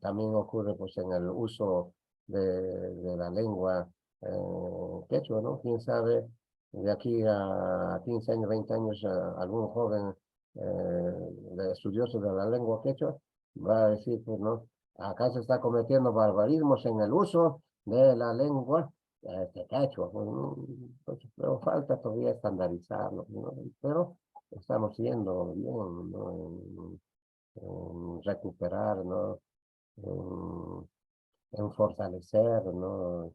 también ocurre pues en el uso de la lengua quechua, ¿no? Quién sabe, de aquí a 15 años, 20 años, algún joven estudioso de la lengua quechua va a decir, pues, ¿no? Acá se está cometiendo barbarismos en el uso de la lengua quechua, pues, ¿no? Entonces, pero falta todavía estandarizarlo, ¿no? Pero estamos yendo bien, ¿no? En recuperar, ¿no? En fortalecer, ¿no?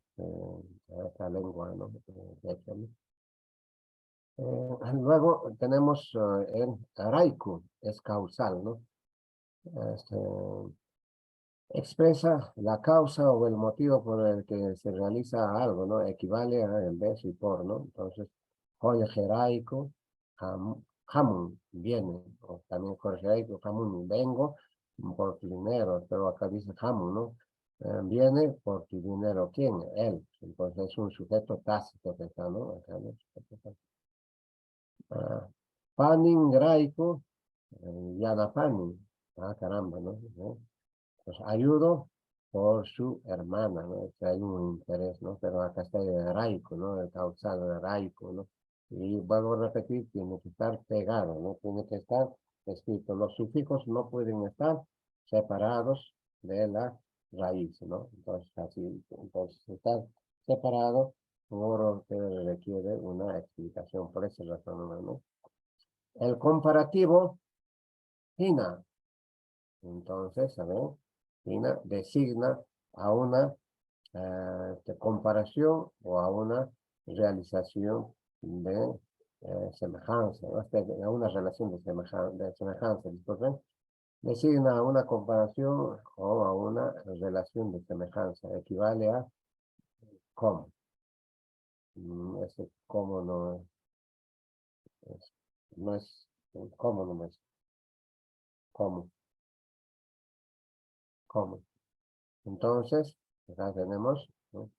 Esta lengua, ¿no? Quechua, ¿no? Luego tenemos el raiku, es causal, ¿no? Este, expresa la causa o el motivo por el que se realiza algo, ¿no? Equivale a en vez y por, ¿no? Entonces, joya jeraico, jamun, viene, o también joya jeraico, jamun, vengo por tu dinero, pero acá dice jamun, ¿no? Viene por tu dinero, ¿quién? Él. Entonces es un sujeto tácito que está, ¿no? Acá, ¿no? Panin graico, yana panin. Ah, caramba, ¿no? Pues ayudo por su hermana, ¿no? Que hay un interés, ¿no? Pero acá está el raico, ¿no? El causal del raico, ¿no? Y vuelvo a repetir, tiene que estar pegado, ¿no? Tiene que estar escrito. Los sufijos no pueden estar separados de la raíz, ¿no? Entonces, así, entonces, estar separado por que requiere una explicación, por esa razón, ¿no? El comparativo, Hina. Entonces, a ver, Hina designa a una comparación o a una realización de semejanza, ¿no? A una relación de semejanza, disculpen, designa a una comparación o a una relación de semejanza, equivale a como. Ese como no es como, no es como. Entonces, acá tenemos, ¿no?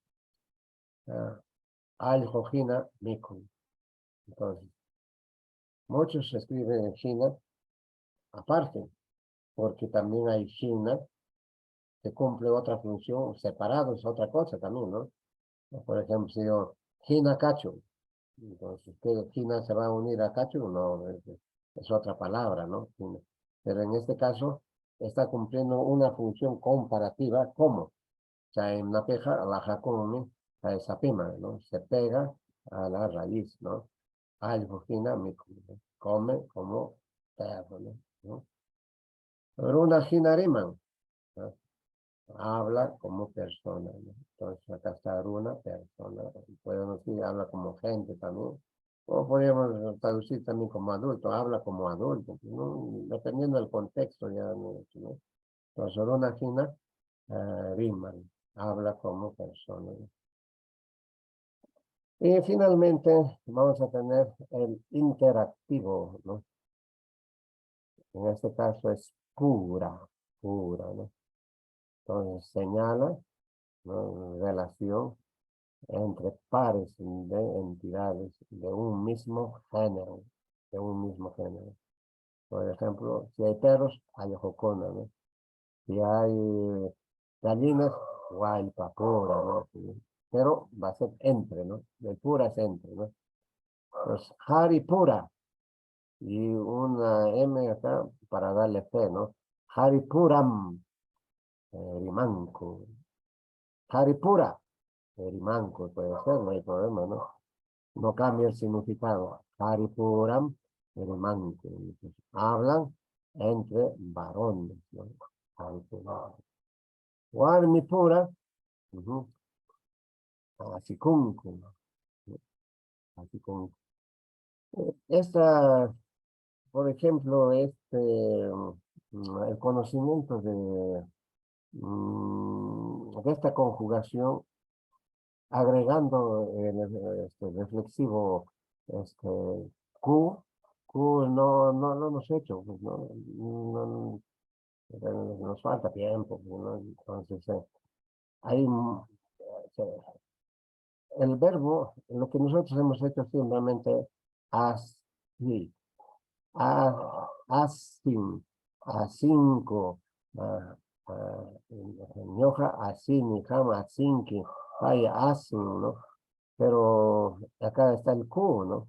Al-Jojina Mikun. Entonces, muchos escriben en China aparte, porque también hay China que cumple otra función, separados, otra cosa también, ¿no? Por ejemplo, si yo, China Cacho, entonces, ¿qué China se va a unir a Cacho? No, es otra palabra, ¿no? China. Pero en este caso, está cumpliendo una función comparativa, ¿cómo? O sea, en una peja, la jacome, a esa pima, ¿no? Se pega a la raíz, ¿no? Al Jojina, come como teléfono, ¿no? Runa Hinariman, ¿no? Habla como persona, ¿no? Entonces acá está Runa, persona. Podemos decir, habla como gente también. O podríamos traducir también como adulto, habla como adulto, ¿no? Dependiendo del contexto ya, ¿no? Entonces Runa Hina Riman, habla como persona, ¿no? Y finalmente vamos a tener el interactivo, ¿no? En este caso es pura, ¿no? Entonces señala, ¿no? Relación entre pares de entidades de un mismo género, Por ejemplo, si hay perros, hay jocona, ¿no? Si hay gallinas, hay papura, ¿no? Sí. Pero va a ser entre, ¿no? De pura es entre, ¿no? Pues Haripura, y una M acá para darle fe, ¿no? Haripuram, Rimanco. Haripura, Rimanco, puede ser, no hay problema, ¿no? No cambia el significado. Haripuram, Rimanco. Hablan entre varones, ¿no? Haripuram. Warmipura, Asikunku, Asikunku. Esta, por ejemplo, el conocimiento de esta conjugación, agregando el reflexivo Q, no lo hemos hecho, pues, nos falta tiempo, ¿no? Entonces, hay el verbo, lo que nosotros hemos hecho simplemente así, asin, acinco, ñoja, asini, jama, asinki, vaya, asin, ¿no? Pero acá está el Q, ¿no?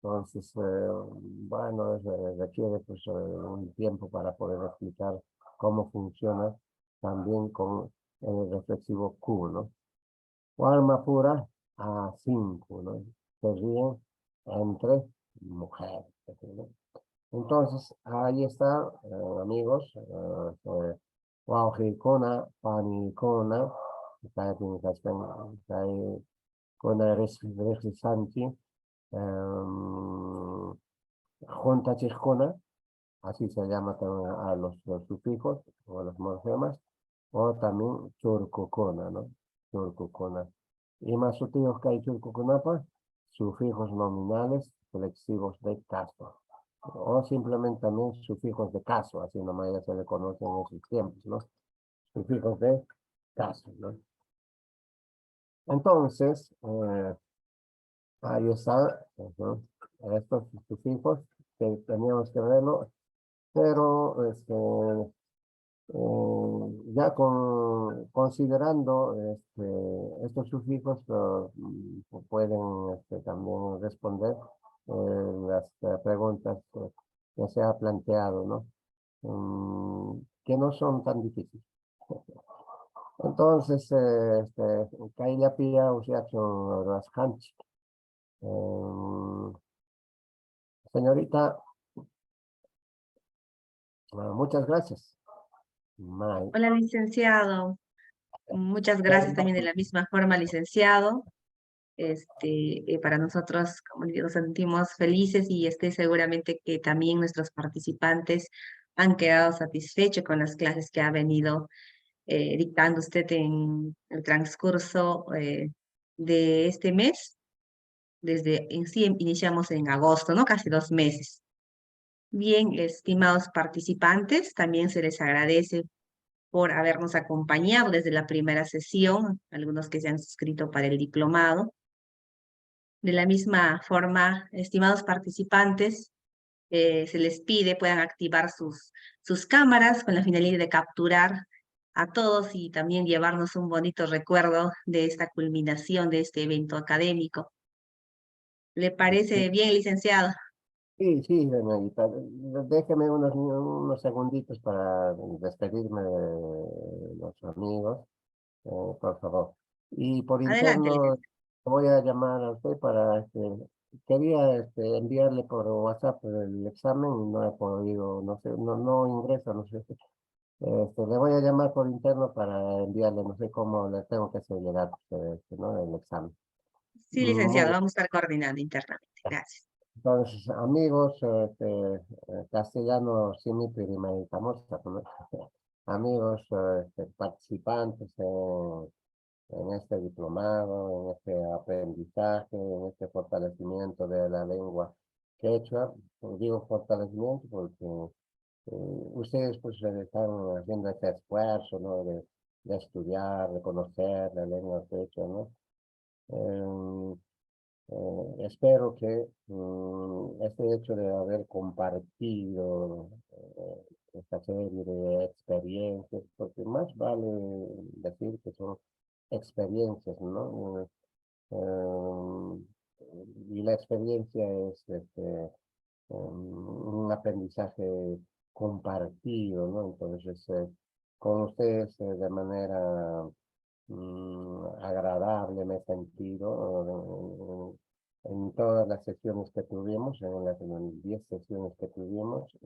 Entonces, bueno, requiere pues, un tiempo para poder explicar cómo funciona también con el reflexivo Q, ¿no? Alma pura a 5, ¿no? Se ríen entre mujeres, ¿no? Entonces, ahí está, amigos, Wauhikona, Panikona, Kona Regisanti, Junta Chijona, así se llama también a los sufijos o los morfemas, o también Churcucona, ¿no? Churcucona. Y más sutiles que hay Churcuconapa, sufijos nominales flexivos de caso. O simplemente también sufijos de caso, así nomás ya se le conocen en esos tiempos, ¿no? Sufijos de caso, ¿no? Entonces, ahí está, estos sufijos que teníamos que verlo, pero ya considerando estos sufijos pueden también responder las preguntas que se ha planteado, ¿no? Que no son tan difíciles. Entonces, Kailapia Usiacho Raskanchik. Señorita, muchas gracias. Hola, licenciado. Muchas gracias también de la misma forma, licenciado. Para nosotros, como le digo, nos sentimos felices y estoy seguramente que también nuestros participantes han quedado satisfechos con las clases que ha venido dictando usted en el transcurso de este mes. En sí iniciamos en agosto, ¿no? Casi 2 meses. Bien, estimados participantes, también se les agradece por habernos acompañado desde la primera sesión, algunos que se han suscrito para el diplomado. De la misma forma, estimados participantes, se les pide puedan activar sus cámaras con la finalidad de capturar a todos y también llevarnos un bonito recuerdo de esta culminación de este evento académico. ¿Le parece bien, licenciado? Sí, señorita. Déjeme unos segunditos para despedirme de los amigos, por favor. Y por Adelante, interno licenciado. voy a llamar a usted para que quería enviarle por WhatsApp el examen y no he podido, no sé, no ingresa, no sé. Le voy a llamar por interno para enviarle, no sé cómo le tengo que hacer llegar ¿no? El examen. Sí, Muy licenciado, vamos a estar coordinando internamente. Gracias. Entonces, amigos, castellano simipirimeditamos, amigos, participantes en este diplomado, en este aprendizaje, en este fortalecimiento de la lengua quechua. Digo fortalecimiento porque ustedes pues están haciendo este esfuerzo, ¿no? De estudiar, de conocer la lengua quechua, ¿no? Espero que este hecho de haber compartido esta serie de experiencias, porque más vale decir que son experiencias, ¿no? Y la experiencia es un aprendizaje compartido, ¿no? Entonces, con ustedes de manera agradable me he sentido en todas las sesiones que tuvimos, en las 10 sesiones que tuvimos.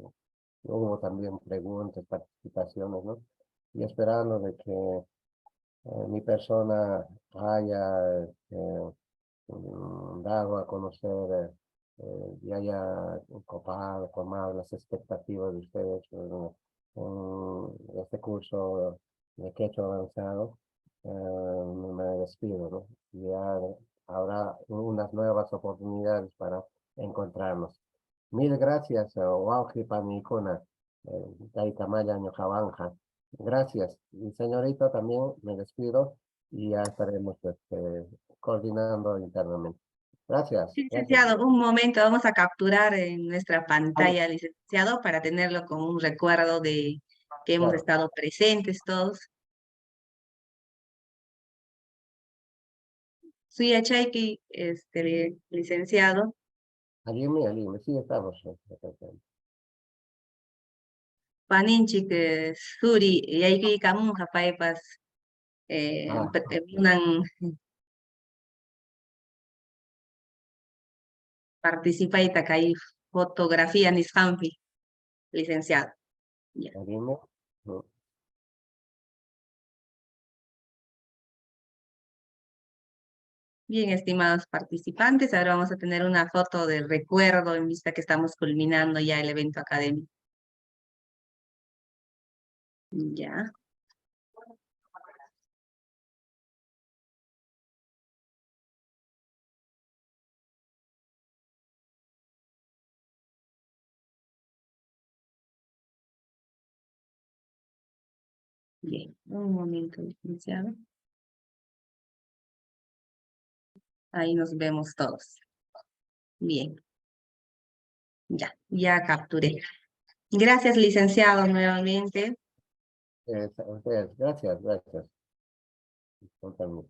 Hubo también preguntas, participaciones, ¿no? Y esperando de que mi persona haya dado a conocer y haya colmado las expectativas de ustedes en este curso de quechua avanzado. Me despido, ¿no? Ya habrá unas nuevas oportunidades para encontrarnos. Mil gracias, Wauji Panicuna, Taitamaya Ñojabanja. Gracias. Y señorita, también me despido y ya estaremos coordinando internamente. Gracias. Sí, Gracias. licenciado, un momento, vamos a capturar en nuestra pantalla, licenciado, para tenerlo como un recuerdo de que hemos Claro. estado presentes todos. Soy Achaiki, licenciado. Alime, sí estamos. Paninchik, Suri, Yaiki Kamunja, Paipas, Ah, unan participa y takai fotografía nisqanpi, licenciado. Ya. Alime. Bien, estimados participantes, ahora vamos a tener una foto de recuerdo en vista que estamos culminando ya el evento académico. Ya. Bien, un momento, licenciado. Ahí nos vemos todos. Bien, ya capturé. Gracias, licenciado, nuevamente. Ustedes, gracias. Con permiso.